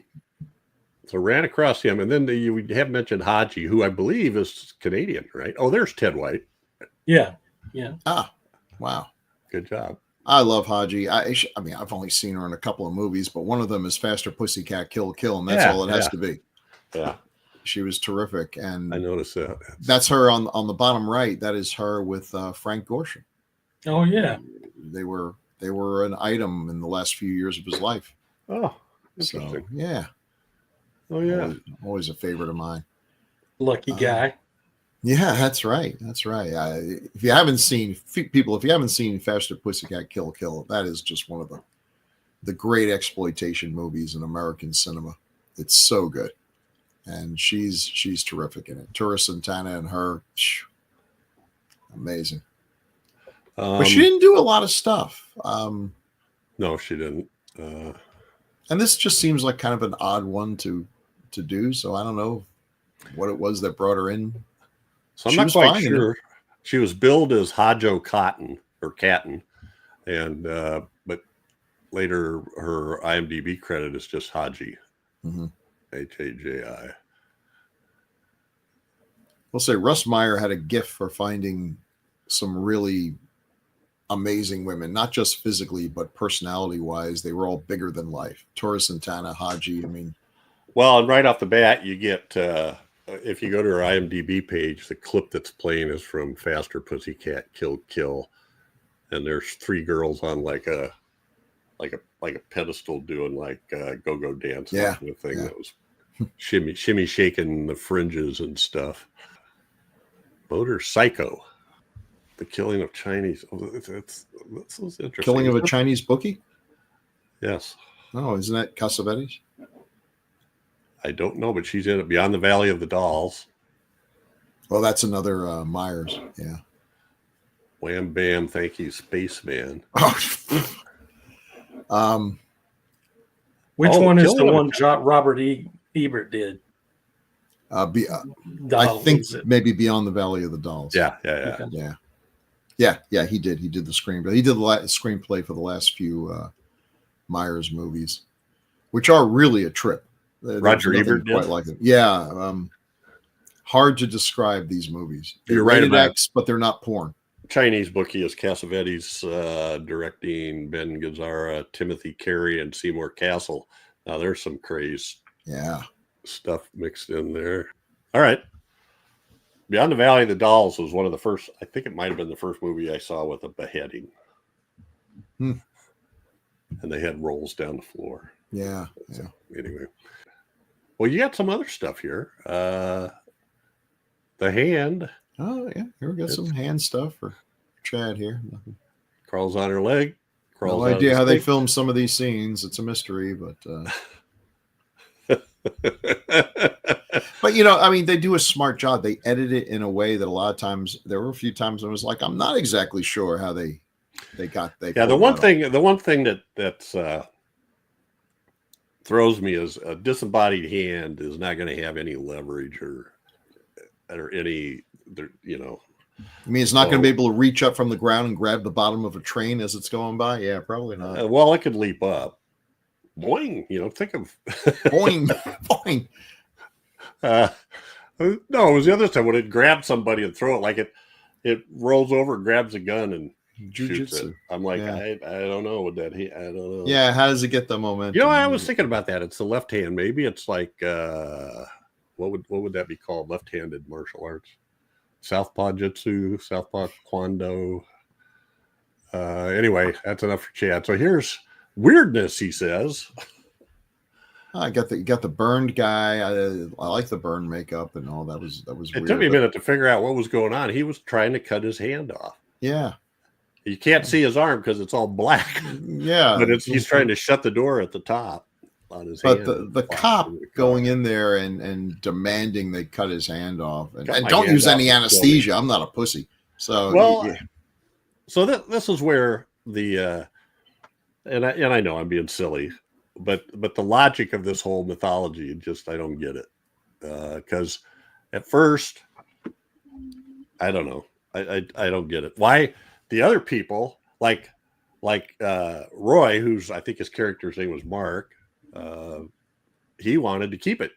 ran across him. And then you have mentioned Haji, who I believe is Canadian, right? Oh, there's Ted White. Yeah. Ah, wow. Good job. I love Haji. I mean, I've only seen her in a couple of movies, but one of them is Faster Pussycat Kill Kill, and that's all it has to be. Yeah. She was terrific. And I noticed that. That's her on the bottom right. That is her with Frank Gorshin. Oh, yeah. They were an item in the last few years of his life. Oh, interesting. So, yeah. Oh, yeah. Always a favorite of mine. Lucky guy. Yeah, that's right. That's right. If you haven't seen Faster Pussycat Kill Kill, that is just one of the great exploitation movies in American cinema. It's so good, and she's terrific in it. Tura Santana and her, amazing. But she didn't do a lot of stuff. No, she didn't. And this just seems like kind of an odd one to do. So I don't know what it was that brought her in. So I'm not quite sure. She was billed as Hajo Cotton or Catton, and but later her IMDb credit is just Haji, Haji. We'll say Russ Meyer had a gift for finding some really amazing women, not just physically but personality-wise. They were all bigger than life. Tura Santana, Haji. I mean, well, and right off the bat, you get. If you go to her IMDb page, the clip that's playing is from Faster Pussycat Kill Kill, and there's 3 girls on like a pedestal doing like go-go dance kind of thing that was shimmy shaking the fringes and stuff. Motor Psycho, the killing of Chinese. Oh, that's interesting. Killing of a Chinese bookie. Yes. Oh, isn't that Cassavetes? I don't know, but she's in it. Beyond the Valley of the Dolls. Well, that's another Myers. Yeah. Wham Bam, Thank You, Spaceman. Which one is the one Robert Ebert did? I think maybe Beyond the Valley of the Dolls. Yeah. Yeah. Yeah, he did. He did the screenplay. He did the screenplay for the last few Myers movies, which are really a trip. Roger Ebert quite did? like it. Yeah, hard to describe these movies. They're You're right rated about X, but they're not porn. Chinese bookie is Cassavetes directing Ben Gazzara, Timothy Carey, and Seymour Castle. Now there's some crazy stuff mixed in there. All right. Beyond the Valley of the Dolls was one of the first, I think it might have been the first movie I saw with a beheading. And they had rolls down the floor. Yeah. So, anyway. Well, you got some other stuff here. The Hand. Oh, yeah. Here we got some hand stuff for Chad here. Crawls on her leg. No idea how they filmed some of these scenes. It's a mystery, but... But I mean, they do a smart job. They edit it in a way that a lot of times there were a few times I was like, I'm not exactly sure how they got. The one thing that throws me is a disembodied hand is not going to have any leverage or any. I mean, it's not going to be able to reach up from the ground and grab the bottom of a train as it's going by. Yeah, probably not. Well, it could leap up. Boing, think of boing, boing. No, it was the other time when it grabbed somebody and throw it like it rolls over, grabs a gun and shoots it. I'm like, I don't know what that. I don't know. Yeah, how does it get the momentum? I was thinking about that. It's the left hand. Maybe it's like what would that be called? Left-handed martial arts, Southpaw Jitsu, Southpaw Kwando. Anyway, that's enough for Chad. So here's weirdness. He says. I got the burned guy. I like the burn makeup and all that was It weird. took me a minute to figure out what was going on. He was trying to cut his hand off. Yeah. You can't see his arm because it's all black. Yeah. But he's trying to shut the door at the top on his hand. But the cop going in there and demanding they cut his hand off. And don't use any anesthesia. I'm not a pussy. So So this is where the and I know I'm being silly. But the logic of this whole mythology, I don't get it. Because at first, I don't know. I don't get it. Why the other people, like Roy, who's I think his character's name was Mark, he wanted to keep it.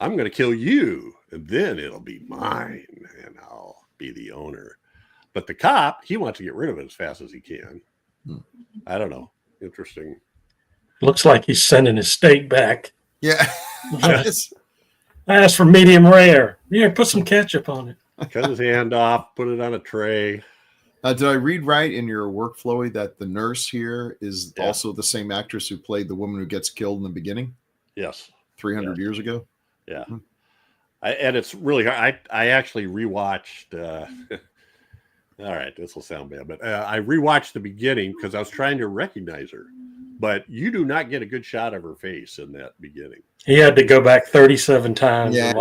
I'm going to kill you, and then it'll be mine, and I'll be the owner. But the cop, he wants to get rid of it as fast as he can. I don't know. Interesting. Looks like he's sending his steak back. Yeah. I asked for medium rare. Yeah, put some ketchup on it. Cut his hand off, put it on a tray. Did I read right in your workflow that the nurse here is also the same actress who played the woman who gets killed in the beginning? Yes. 300 years ago? Yeah. And it's really hard. I actually rewatched... all right, this will sound bad, but I rewatched the beginning because I was trying to recognize her. But you do not get a good shot of her face in that beginning. He had to go back 37 times. Yeah,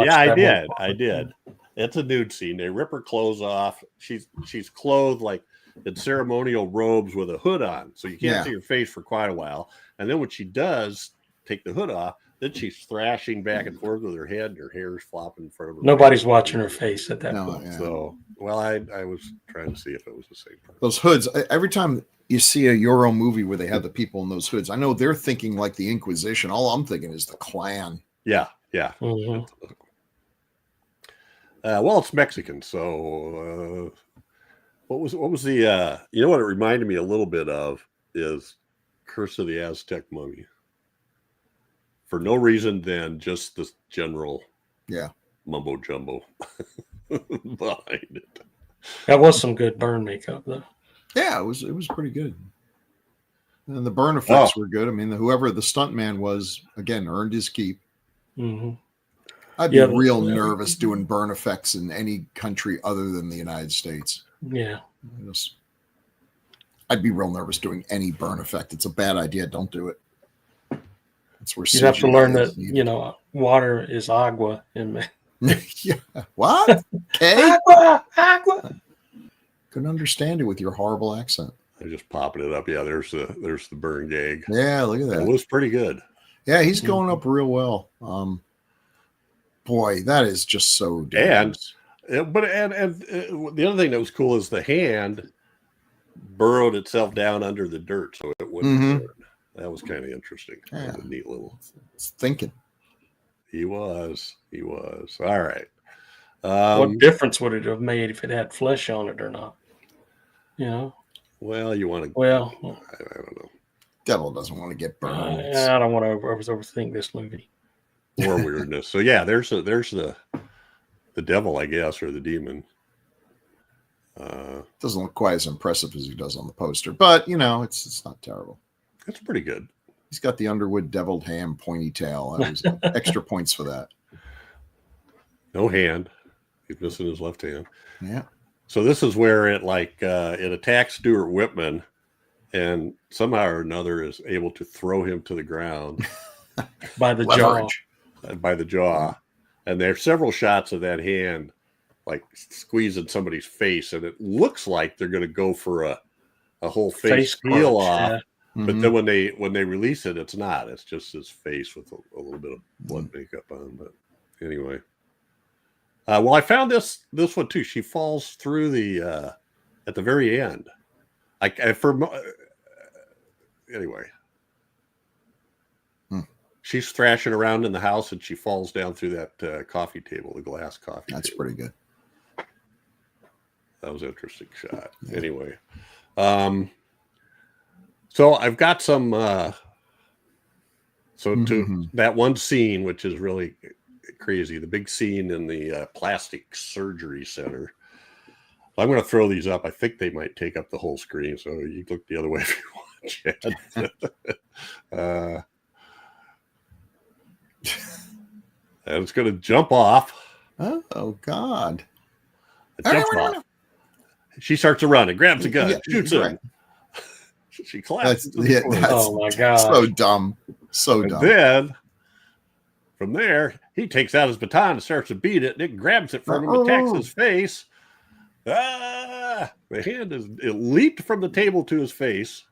I did. It's a nude scene. They rip her clothes off. She's clothed like in ceremonial robes with a hood on, so you can't see her face for quite a while. And then when she does take the hood off, then she's thrashing back and forth with her head, and her hair is flopping in front of her. Nobody's watching her face at that point. Yeah. So, I was trying to see if it was the same person. Those hoods, every time you see a Euro movie where they have the people in those hoods, I know they're thinking like the Inquisition. All I'm thinking is the Klan. Yeah. Mm-hmm. Well, it's Mexican, so what was the what it reminded me a little bit of is Curse of the Aztec Mummy. For no reason than just this general mumbo jumbo behind it. That was some good burn makeup though. Yeah, it was pretty good. And the burn effects were good. I mean, whoever the stuntman was, again, earned his keep. Mm-hmm. I'd be real nervous doing burn effects in any country other than the United States. Yeah. I'd be real nervous doing any burn effect. It's a bad idea. Don't do it. That's where you have to learn that, water is agua. Yeah. What? Okay. Agua. Couldn't understand it with your horrible accent. I just popping it up. Yeah, there's the burn gag. Yeah, look at that. It was pretty good. Yeah, he's going up real well. Boy, that is just so dangerous. But the other thing that was cool is the hand burrowed itself down under the dirt so it wouldn't burn. That was kind of interesting. Yeah. That was a neat little. It's thinking. He was. All right. What difference would it have made if it had flesh on it or not? You know. Well, you want to. Well, I don't know. Devil doesn't want to get burned. I don't want to overthink this movie. More weirdness. So yeah, there's the devil, I guess, or the demon. Doesn't look quite as impressive as he does on the poster, but it's not terrible. It's pretty good. He's got the Underwood deviled ham pointy tail. That was extra points for that. No hand. He's missing his left hand. Yeah. So this is where it attacks Stuart Whitman, and somehow or another is able to throw him to the ground by the Leverage. jaw. And there's several shots of that hand like squeezing somebody's face, and it looks like they're going to go for a whole face peel off. Yeah. But then when they release it, it's not. It's just his face with a little bit of blood makeup on. But anyway, well, I found this one too. She falls through the at the very end. Anyway, she's thrashing around in the house and she falls down through that coffee table, the glass coffee. That's table. pretty good. That was an interesting shot. Yeah. Anyway, so I've got some. To that one scene, which is really crazy, the big scene in the plastic surgery center. I'm going to throw these up. I think they might take up the whole screen, so you look the other way if you want, Chad. And it's going to jump off. Oh God! It jumps off. She starts to run and grabs a gun, shoots him. Right. She collapses. Oh my God! So dumb. So dumb. And then from there, he takes out his baton and starts to beat it. Nick grabs it from him, attacks his face. The hand it leaped from the table to his face.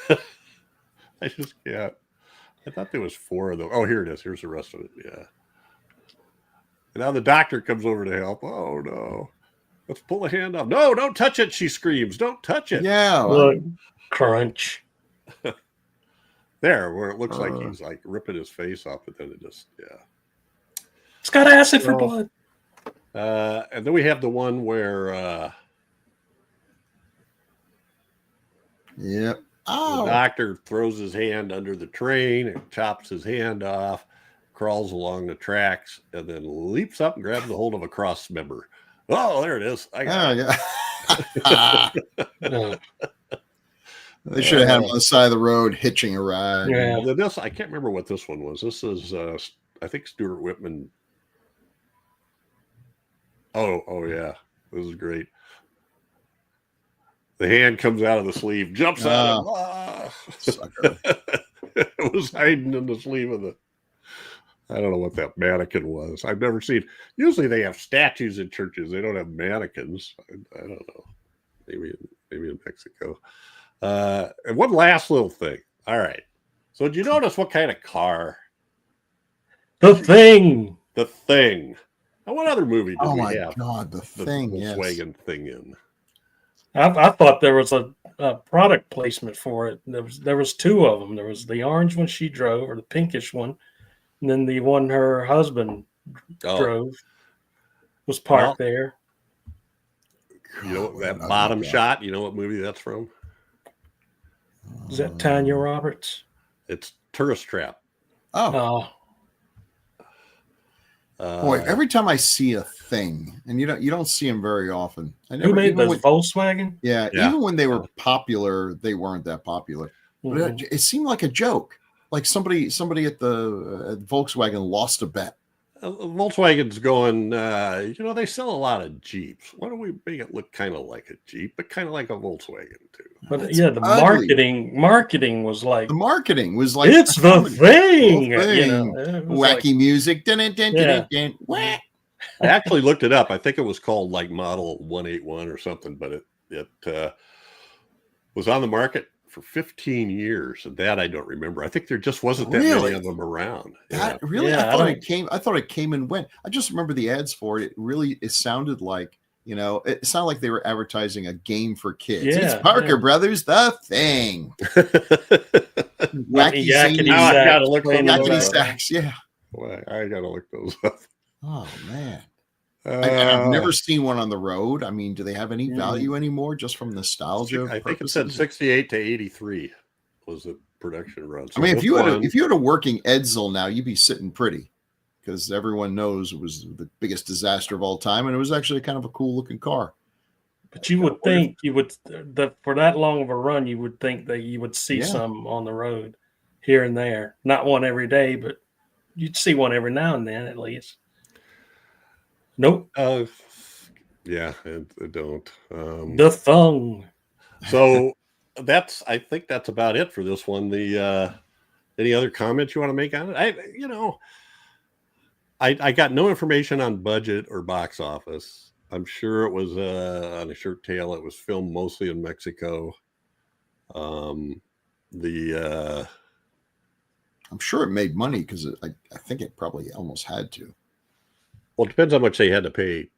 I just can't. I thought there was 4 of them. Oh, here it is. Here's the rest of it. Yeah. And now the doctor comes over to help. Oh no. Let's pull the hand off. No, don't touch it, she screams. Don't touch it. Yeah. Look, crunch. There, where it looks like he's like ripping his face off, but then it just, It's got acid for blood. And then we have the one where Yep. the doctor throws his hand under the train and chops his hand off, crawls along the tracks, and then leaps up and grabs a hold of a cross member. Oh, there it is. I got it. They should have had him on the side of the road hitching a ride. Yeah. This, I can't remember what this one was. This is, I think, Stuart Whitman. Oh, yeah. This is great. The hand comes out of the sleeve, jumps out. It was hiding in the sleeve of the. I don't know what that mannequin was. I've never seen. Usually they have statues in churches. They don't have mannequins. I don't know. Maybe in Mexico. And one last little thing. All right. So did you notice what kind of car? The Thing. The Thing. Now, what other movie did we have? Oh my God, The Thing. Volkswagen Thing in. I thought there was a product placement for it. There was 2 of them. There was the orange one she drove, or the pinkish one, and then the one her husband drove was parked there. You know that bottom shot? You know what movie that's from? Is that Tanya Roberts? It's Tourist Trap. Oh. Boy, every time I see a Thing, and you don't see them very often. Who made those? Volkswagen? Yeah, even when they were popular, they weren't that popular. But it seemed like a joke. Like somebody at the Volkswagen lost a bet. Volkswagen's going, they sell a lot of Jeeps. Why don't we make it look kind of like a Jeep, but kind of like a Volkswagen too? But the marketing was like it's the thing. Wacky music. Dun, dun, dun, dun, dun, dun. I actually looked it up. I think it was called like Model 181 or something, but it was on the market for 15 years, and that I don't remember. I think there just wasn't that Really? many of them around. That really, Yeah, I thought it came and went. I just remember the ads for it. It sounded like, it sounded like they were advertising a game for kids. It's Parker Brothers, the thing. Wacky yakety Now I sax gotta look playing those in the Yakety up. Sax, yeah. Well, I gotta look those up. Oh man. I've never seen one on the road. I mean, do they have any value anymore just from nostalgia? I think it said 68 to 83 was the production run. So I mean, if you had a working Edsel now, you'd be sitting pretty, because everyone knows it was the biggest disaster of all time, and it was actually kind of a cool looking car. But you would think for that long of a run, you would think that you would see some on the road here and there. Not one every day, but you'd see one every now and then at least. Nope. Yeah, I don't. The thong. So I think that's about it for this one. Any other comments you want to make on it? I got no information on budget or box office. I'm sure it was on a shirt tail. It was filmed mostly in Mexico. I'm sure it made money because I think it probably almost had to. Well, it depends how much they had to pay,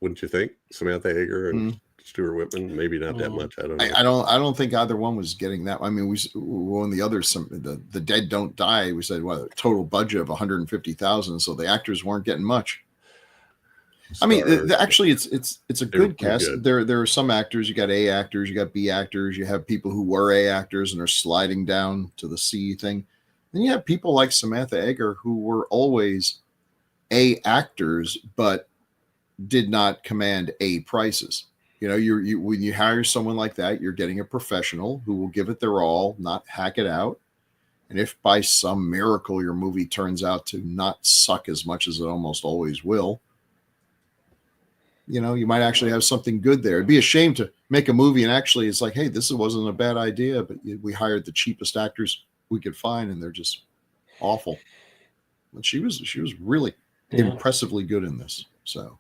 wouldn't you think? Samantha Eggar and Stuart Whitman, maybe not that much. I don't know. I don't think either one was getting that. I mean, when the others, the Dead Don't Die, we said, a total budget of $150,000, so the actors weren't getting much. I mean, actually, it's a good cast. Good. There are some actors. You got A actors, you got B actors. You have people who were A actors and are sliding down to the C thing. Then you have people like Samantha Eggar who were always A actors, but did not command A prices. When you hire someone like that, you're getting a professional who will give it their all, not hack it out. And if by some miracle your movie turns out to not suck as much as it almost always will, you might actually have something good there. It'd be a shame to make a movie and actually it's like, hey, this wasn't a bad idea, but we hired the cheapest actors we could find and they're just awful. But she was really impressively good in this. So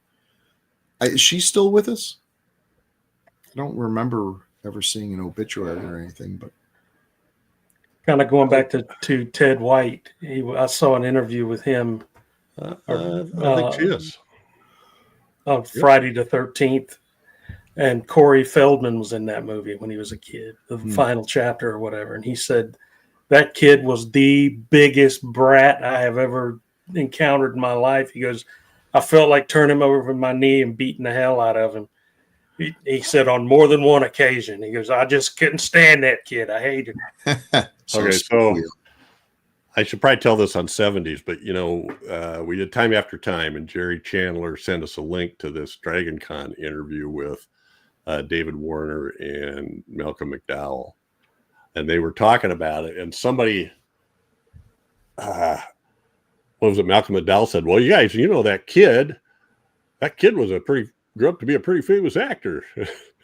is she still with us? I don't remember ever seeing an obituary or anything, but kind of going back to Ted White. I saw an interview with him. I think she is. On Friday the 13th, and Corey Feldman was in that movie when he was a kid, the final chapter or whatever. And he said that kid was the biggest brat I have ever encountered in my life. He goes, I felt like turning him over my knee and beating the hell out of him. He said on more than one occasion. He goes, I just couldn't stand that kid. I hated him. So I should probably tell this on 70s, but we did Time After Time, and Jerry Chandler sent us a link to this Dragon Con interview with David Warner and Malcolm McDowell, and they were talking about it. And somebody, what was it? Malcolm McDowell said, "Well, you guys, that kid grew up to be a pretty famous actor."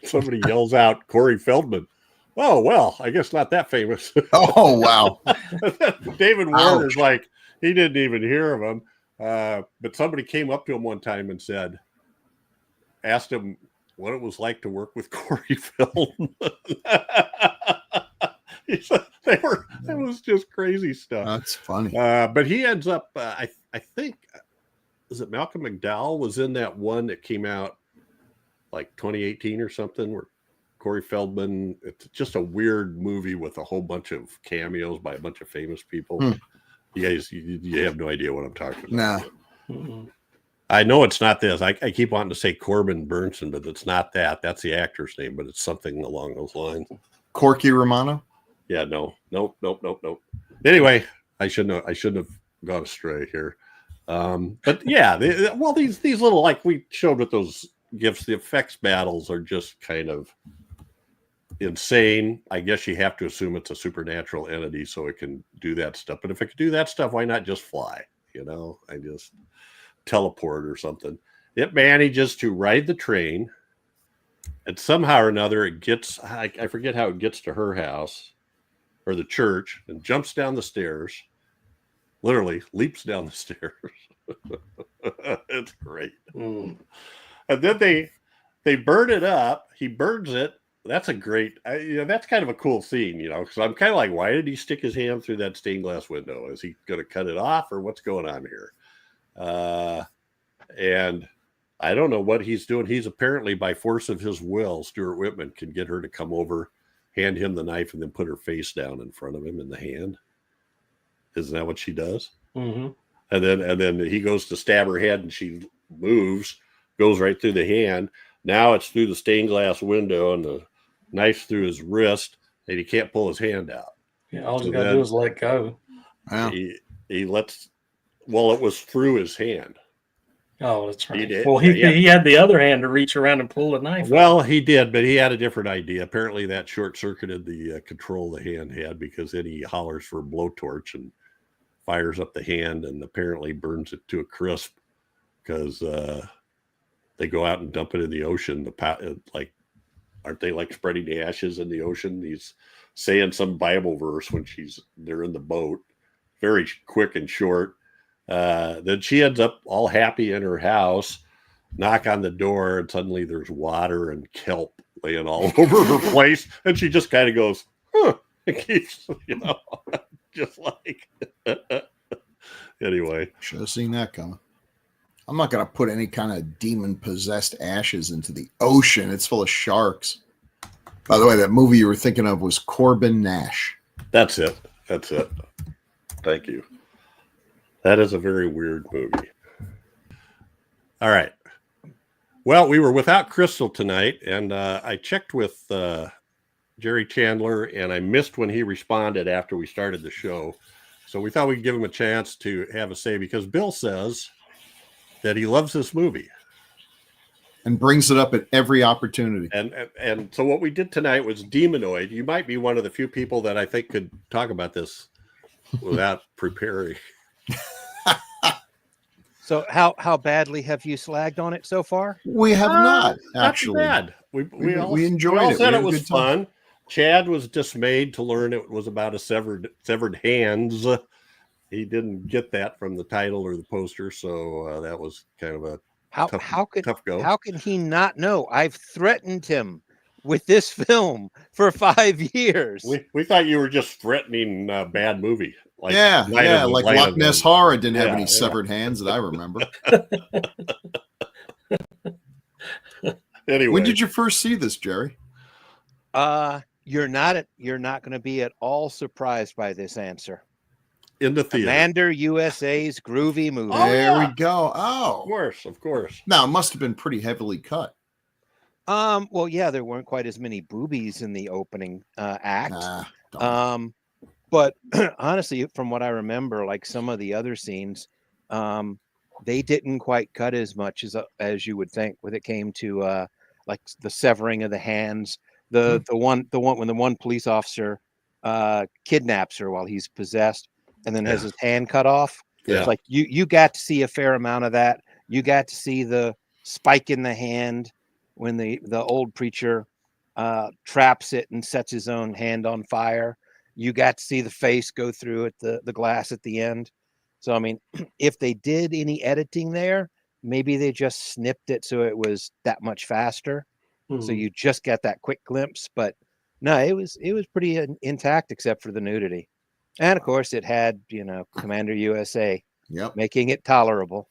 Somebody yells out, Corey Feldman. Oh, well, I guess not that famous. Oh, wow. David Warner's like, he didn't even hear of him. But somebody came up to him one time and asked him what it was like to work with Corey Feldman. He said it was just crazy stuff. That's funny. But he ends up, I think, is it Malcolm McDowell was in that one that came out like 2018 or something where Corey Feldman, it's just a weird movie with a whole bunch of cameos by a bunch of famous people. You guys, you have no idea what I'm talking about. No. I know it's not this. I keep wanting to say Corbin Burnson, but it's not that. That's the actor's name, but it's something along those lines. Corky Romano? Yeah, nope. Anyway, I shouldn't have gone astray here. But yeah, these little, like we showed with those gifts, the effects battles are just kind of insane. I guess you have to assume it's a supernatural entity so it can do that stuff. But if it could do that stuff, why not just fly? I just teleport or something. It manages to ride the train, and somehow or another it gets, I forget how it gets to her house or the church, and jumps down the stairs, literally leaps down the stairs. It's great. And then they burn it up. He burns it. that's a great, that's kind of a cool scene, because I'm kind of like, why did he stick his hand through that stained glass window? Is he going to cut it off or what's going on here? And I don't know what he's doing. He's apparently, by force of his will, Stuart Whitman can get her to come over, hand him the knife, and then put her face down in front of him in the hand. Isn't that what she does? Mm-hmm. And then he goes to stab her head, and she moves, goes right through the hand. Now it's through the stained glass window, and the knife's through his wrist, and he can't pull his hand out. Yeah, all you gotta do is let go. Wow. He lets. Well, it was through his hand. Oh, that's right. He did. Well, he had the other hand to reach around and pull the knife. Well, he did, but he had a different idea. Apparently, that short-circuited the control the hand had, because then he hollers for a blowtorch and fires up the hand, and apparently burns it to a crisp, because they go out and dump it in the ocean. Aren't they like spreading the ashes in the ocean? He's saying some Bible verse when they're in the boat, very quick and short. Then she ends up all happy in her house, knock on the door, and suddenly there's water and kelp laying all over her place. And she just kind of goes, huh, and keeps, just like, anyway. Should have seen that coming. I'm not going to put any kind of demon-possessed ashes into the ocean. It's full of sharks. By the way, that movie you were thinking of was Corbin Nash. That's it. Thank you. That is a very weird movie. All right. Well, we were without Crystal tonight, and I checked with Jerry Chandler, and I missed when he responded after we started the show. So we thought we'd give him a chance to have a say, because Bill says that he loves this movie and brings it up at every opportunity. And so what we did tonight was Demonoid. You might be one of the few people that I think could talk about this without preparing. So how badly have you slagged on it so far? We have not, actually. Not too bad. We enjoyed it. We all said We had it a was good time. fun. Chad was dismayed to learn it was about a severed hands. He didn't get that from the title or the poster, so that was kind of a tough go. How can he not know? I've threatened him with this film for 5 years. We thought you were just threatening a bad movie. Like like Loch Ness Horror didn't have any severed hands that I remember. Anyway, when did you first see this, Jerry? You're not going to be at all surprised by this answer. In the theater. Commander USA's groovy movie. Oh, there we go. Oh, Of course. Now it must have been pretty heavily cut. Well, yeah, there weren't quite as many boobies in the opening act. But honestly, from what I remember, like some of the other scenes, they didn't quite cut as much as you would think when it came to like the severing of the hands. The one when the one police officer kidnaps her while he's possessed and then has his hand cut off. Yeah. It's like you got to see a fair amount of that. You got to see the spike in the hand when the old preacher traps it and sets his own hand on fire. You got to see the face go through at the glass at the end. So, I mean, if they did any editing there, maybe they just snipped it so it was that much faster. So you just get that quick glimpse. But no, it was pretty intact except for the nudity. And of course, it had, Commander USA making it tolerable.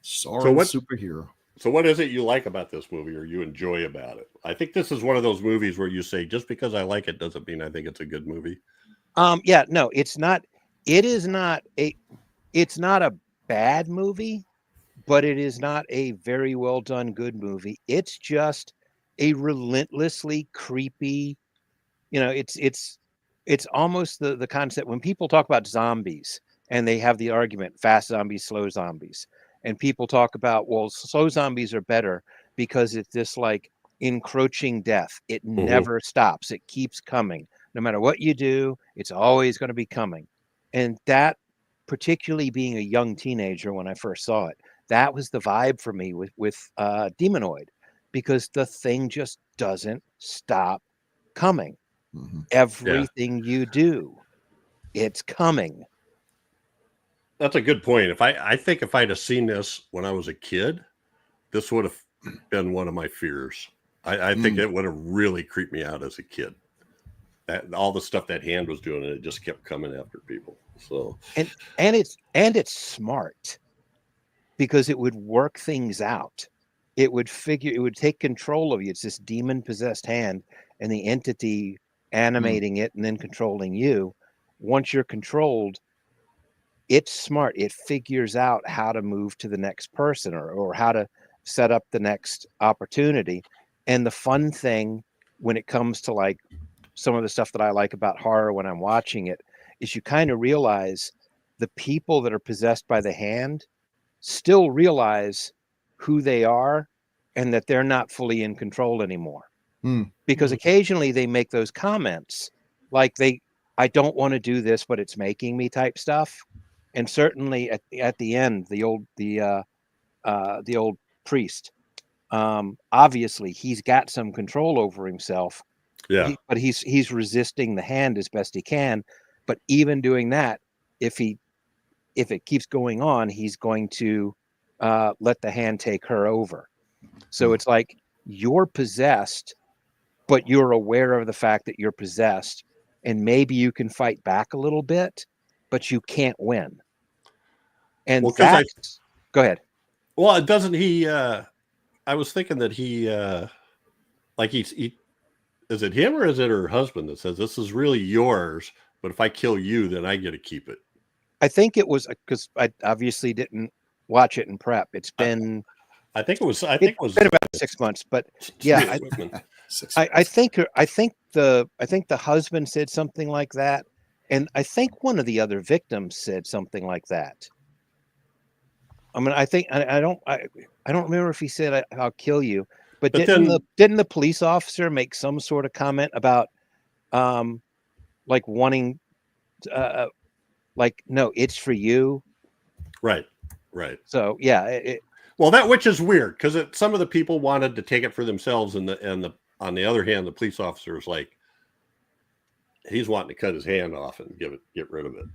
Soaring superhero. So what is it you like about this movie or you enjoy about it? I think this is one of those movies where you say, just because I like it doesn't mean I think it's a good movie. No, it's not. It's not a bad movie, but it is not a very well done good movie. It's just a relentlessly creepy, it's almost the concept when people talk about zombies and they have the argument, fast zombies, slow zombies. And people talk about, well, slow zombies are better because it's this like encroaching death. It never stops. It keeps coming. No matter what you do, it's always going to be coming. And that, particularly being a young teenager when I first saw it, that was the vibe for me with Demonoid, because the thing just doesn't stop coming. Everything you do, it's coming. That's a good point. I think if I'd have seen this when I was a kid, this would have been one of my fears. I think it would have really creeped me out as a kid. That all the stuff that hand was doing, and it just kept coming after people. So and it's smart because it would work things out. It would take control of you. It's this demon possessed hand and the entity animating it and then controlling you. Once you're controlled, it's smart. It figures out how to move to the next person or how to set up the next opportunity. And the fun thing when it comes to like some of the stuff that I like about horror when I'm watching it is you kind of realize the people that are possessed by the hand still realize who they are and that they're not fully in control anymore. Because occasionally they make those comments like I don't want to do this, but it's making me type stuff. And certainly at the end, the old priest, obviously he's got some control over himself. yeah, But he's resisting the hand as best he can. But even doing that, if it keeps going on, he's going to let the hand take her over. So it's like you're possessed, but you're aware of the fact that you're possessed, and maybe you can fight back a little bit, but you can't win. And well, go ahead. Well, doesn't he? I was thinking that he, like he, is it him or is it her husband that says this is really yours, but if I kill you, then I get to keep it. I think it was because I obviously didn't watch it in prep. It's been. I think it was. I think it was been about 6 months, but yeah, I think the husband said something like that, and I think one of the other victims said something like that. I mean, I think I don't remember if he said I'll kill you, but didn't the police officer make some sort of comment about like wanting like no, it's for you, right. So yeah, well, that which is weird because some of the people wanted to take it for themselves, and on the other hand, the police officer was like, he's wanting to cut his hand off and get rid of it,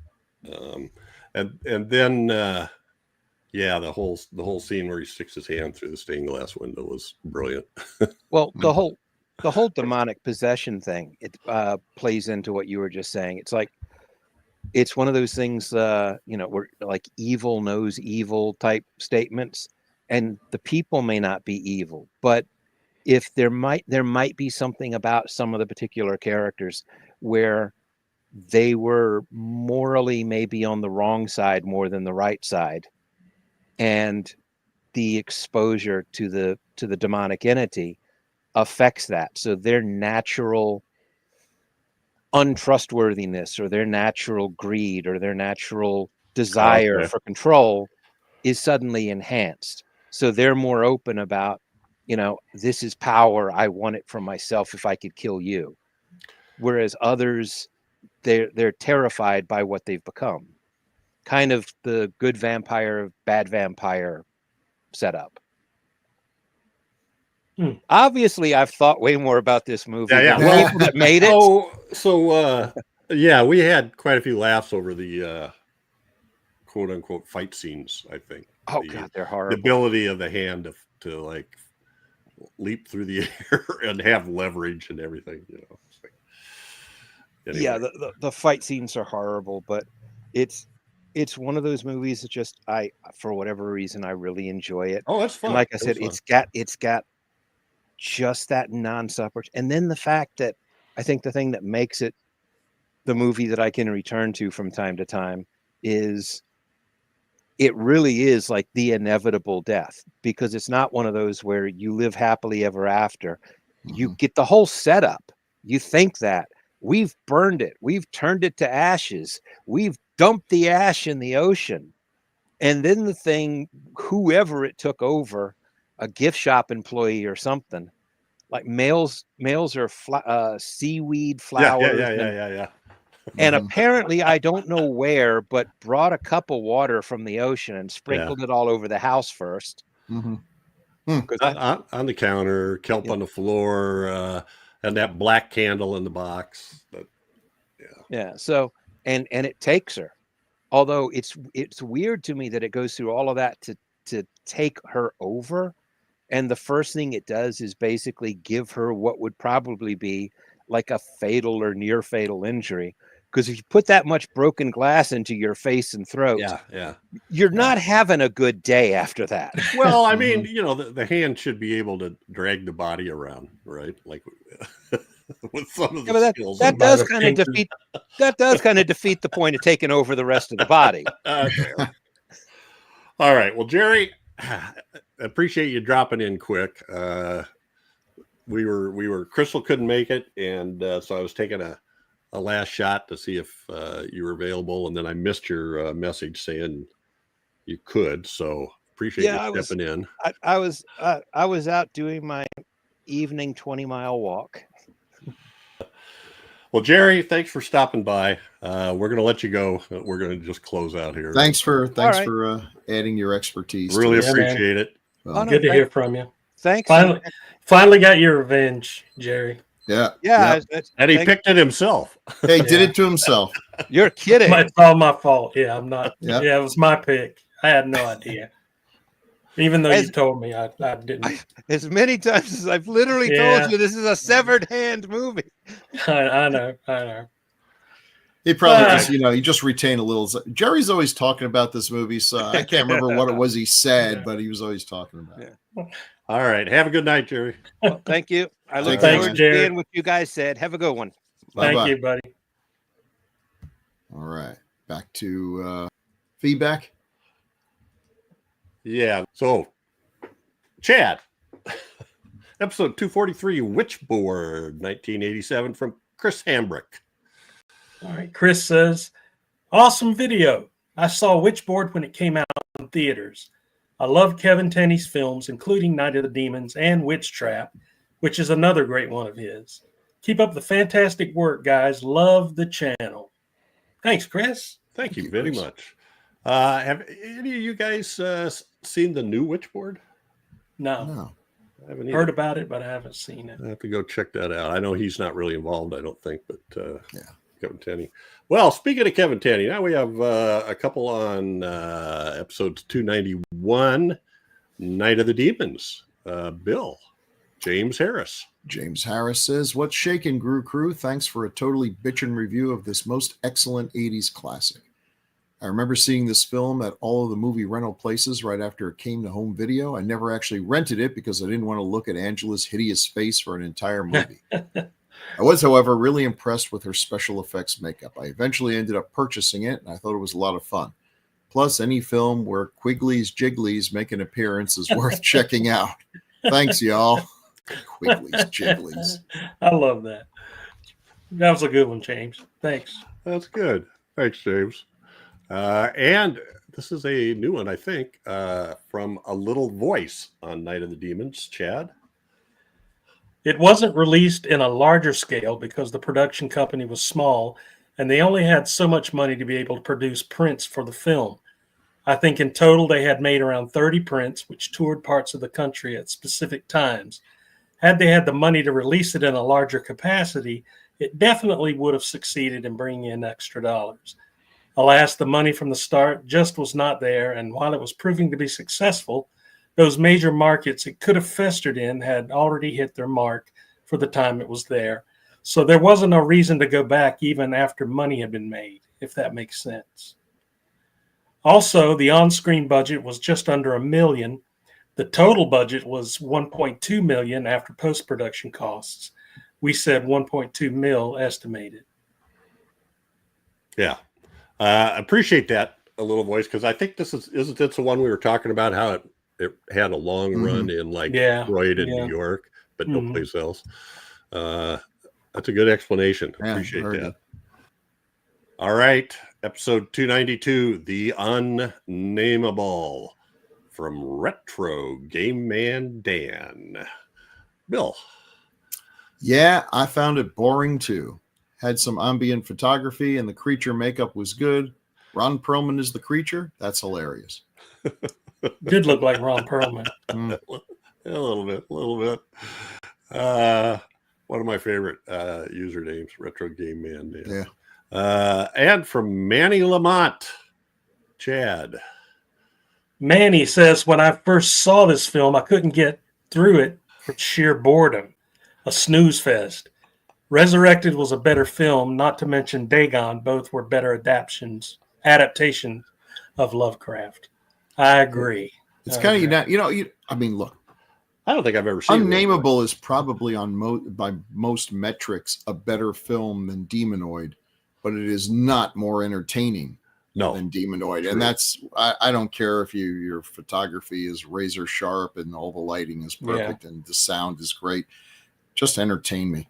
and then the whole scene where he sticks his hand through the stained glass window was brilliant. Well, the whole demonic possession thing, it plays into what you were just saying. It's like it's one of those things, where like evil knows evil type statements. And the people may not be evil, but if there might be something about some of the particular characters where they were morally maybe on the wrong side more than the right side, and the exposure to the demonic entity affects that. So their natural untrustworthiness or their natural greed or their natural desire for control is suddenly enhanced. So they're more open about, this is power. I want it for myself if I could kill you. Whereas others, they're terrified by what they've become. Kind of the good vampire, bad vampire setup. Obviously, I've thought way more about this movie than the people that made it. We had quite a few laughs over the quote unquote fight scenes, I think. Oh God, they're horrible. The ability of the hand to like leap through the air and have leverage and everything, Anyway. Yeah, the fight scenes are horrible, but it's one of those movies that just for whatever reason I really enjoy it. Oh, that's fun. And like I said, it's got just that nonstop, and then the fact that I think the thing that makes it the movie that I can return to from time to time is it really is like the inevitable death, because it's not one of those where you live happily ever after. You get the whole setup. You think that we've burned it, we've turned it to ashes, we've dumped the ash in the ocean, and then the thing, whoever it took over, a gift shop employee or something, like males are seaweed flowers. Yeah. And apparently, I don't know where, but brought a cup of water from the ocean and sprinkled it all over the house first. On the counter, kelp on the floor, and that black candle in the box. Yeah. So, and it takes her. Although it's weird to me that it goes through all of that to take her over, And the first thing it does is basically give her what would probably be like a fatal or near fatal injury. Because if you put that much broken glass into your face and throat, you're not having a good day after that. Well, I mean, you know, the hand should be able to drag the body around, right? Like with some of the skills. That does kind of defeat the point of taking over the rest of the body. Okay. All right. Well, Jerry, appreciate you dropping in quick. Crystal couldn't make it, and so I was taking a last shot to see if you were available, and then I missed your message saying you could. So appreciate you stepping in. I was out doing my evening 20-mile walk. Well, Jerry, thanks for stopping by. We're going to let you go. We're going to just close out here. Thanks for adding your expertise. Really appreciate it. Good to hear from you. Thanks. Finally got your revenge, Jerry. Yeah. And he picked it himself. He did it to himself. You're kidding. It's all my fault. Yeah, I'm not. Yeah. Yeah, it was my pick. I had no idea. Even though you told me, I didn't. As many times as I've literally told you, this is a severed hand movie. I know. He probably just, you just retain a little. Jerry's always talking about this movie, so I can't remember what it was he said, but he was always talking about it. All right. Have a good night, Jerry. Well, thank you. I look Thanks, forward to Jerry. seeing what you guys said. Have a good one. Bye-bye. Thank you, buddy. All right. Back to feedback. Yeah. So, Chad, episode 243, Witchboard, 1987, from Chris Hambrick. All right. Chris says, awesome video. I saw Witchboard when it came out in theaters. I love Kevin Tenney's films, including Night of the Demons and Witch Trap, which is another great one of his. Keep up the fantastic work, guys. Love the channel. Thanks, Chris. Thank you very much. Have any of you guys seen the new Witchboard? No. I haven't heard about it, but I haven't seen it. I have to go check that out. I know he's not really involved, I don't think, but Kevin Tenney. Well, speaking of Kevin Tenney, now we have a couple on episodes 291, Night of the Demons. Bill, James Harris. James Harris says, what's shaking, Grue Crew? Thanks for a totally bitchin' review of this most excellent 80s classic. I remember seeing this film at all of the movie rental places right after it came to home video. I never actually rented it because I didn't want to look at Angela's hideous face for an entire movie. I was, however, really impressed with her special effects makeup. I eventually ended up purchasing it, and I thought it was a lot of fun. Plus, any film where Quigley's Jigglies make an appearance is worth checking out. Thanks, y'all. Quigley's Jigglies. I love that. That was a good one, James. Thanks. That's good. Thanks, James. And this is a new one, I think, from A Little Voice on Night of the Demons. Chad? It wasn't released in a larger scale because the production company was small and they only had so much money to be able to produce prints for the film. I think in total they had made around 30 prints, which toured parts of the country at specific times. Had they had the money to release it in a larger capacity, it definitely would have succeeded in bringing in extra dollars. Alas, the money from the start just was not there, and while it was proving to be successful, those major markets it could have festered in had already hit their mark for the time it was there. So there wasn't no reason to go back even after money had been made, if that makes sense. Also, the on-screen budget was just under $1 million. The total budget was $1.2 million after post-production costs. We said 1.2 mil estimated. Yeah. Appreciate that, A Little Voice, because I think isn't this the one we were talking about, how it had a long run in Detroit and New York, but no place else. That's a good explanation. Appreciate that. Good. All right. Episode 292, The Unnameable, from Retro Game Man Dan. Bill. Yeah, I found it boring too. Had some ambient photography and the creature makeup was good. Ron Perlman is the creature. That's hilarious. Did look like Ron Perlman. A little bit. One of my favorite usernames, Retro Game Man. Yeah. And from Manny Lamont, Chad. Manny says, when I first saw this film, I couldn't get through it for sheer boredom. A snooze fest. Resurrected was a better film, not to mention Dagon. Both were better adaptations of Lovecraft. I agree. It's kind of, I mean, look, I don't think I've ever seen Unnameable is probably by most metrics a better film than Demonoid, but it is not more entertaining than Demonoid. True. And that's, I don't care if your photography is razor sharp and all the lighting is perfect and the sound is great. Just entertain me.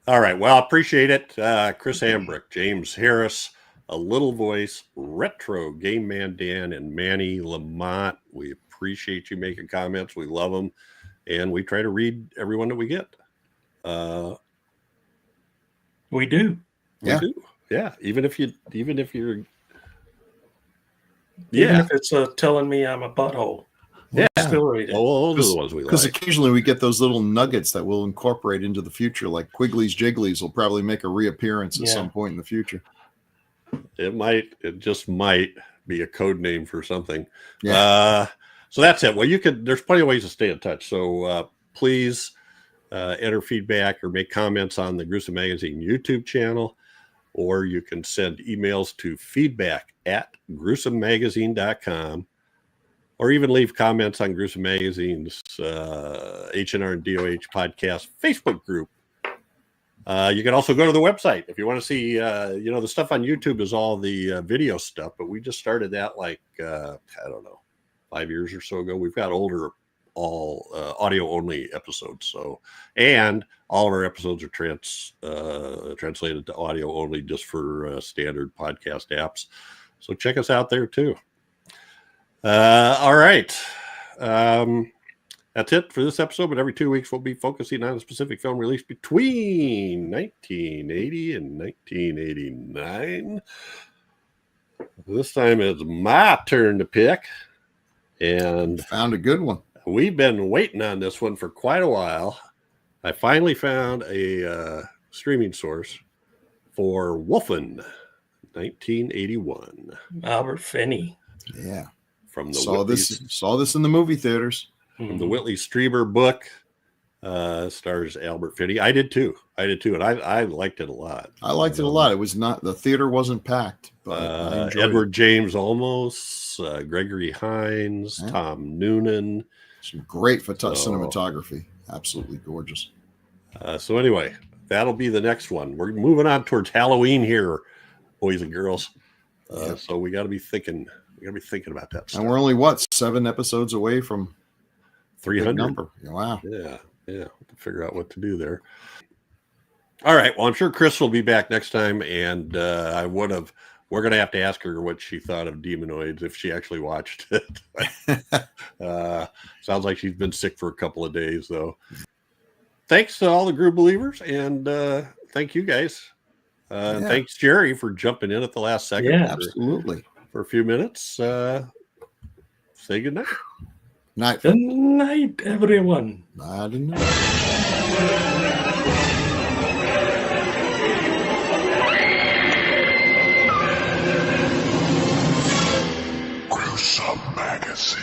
All right. Well, I appreciate it. Chris Hambrick, James Harris, A Little Voice, Retro, Game Man Dan, and Manny Lamont. We appreciate you making comments. We love them. And we try to read everyone that we get. We do. We do. Yeah. Even if you're Even if it's telling me I'm a butthole. Still read it. Oh, those are the ones we like. Because occasionally we get those little nuggets that we'll incorporate into the future, like Quigley's Jigglies will probably make a reappearance at some point in the future. It just might be a code name for something. Yeah. So that's it. Well, there's plenty of ways to stay in touch. So please enter feedback or make comments on the Gruesome Magazine YouTube channel, or you can send emails to feedback@gruesomemagazine.com, or even leave comments on Gruesome Magazine's H&R and DOH podcast Facebook group. You can also go to the website if you want to see, the stuff on YouTube is all the video stuff, but we just started that I don't know, 5 years or so ago. We've got older, all audio only episodes. So, and all of our episodes are translated to audio only just for standard podcast apps. So check us out there too. All right. That's it for this episode, but every 2 weeks we'll be focusing on a specific film released between 1980 and 1989. This time it's my turn to pick, and found a good one. We've been waiting on this one for quite a while. I finally found a streaming source for Wolfen, 1981. Albert Finney. Yeah. From the saw this in the movie theaters. From the Whitley Strieber book, stars Albert Finney. I did too, and I liked it a lot. I liked it a lot. It was not, the theater wasn't packed, but Edward James Olmos, Gregory Hines, Tom Noonan. Some great cinematography. Absolutely gorgeous. So anyway, that'll be the next one. We're moving on towards Halloween here, boys and girls. So we got to be thinking. We got to be thinking about that stuff. And we're only 7 episodes away from 300 number. Wow. Yeah. We'll figure out what to do there. All right. Well, I'm sure Chris will be back next time, and we're going to have to ask her what she thought of Demonoids, if she actually watched it. Sounds like she's been sick for a couple of days, though. Thanks to all the Grue believers, and thank you guys. And thanks, Jerry, for jumping in at the last second. Yeah, absolutely. For a few minutes. Say good night. Night. Good night, everyone. I don't know. Gruesome Magazine.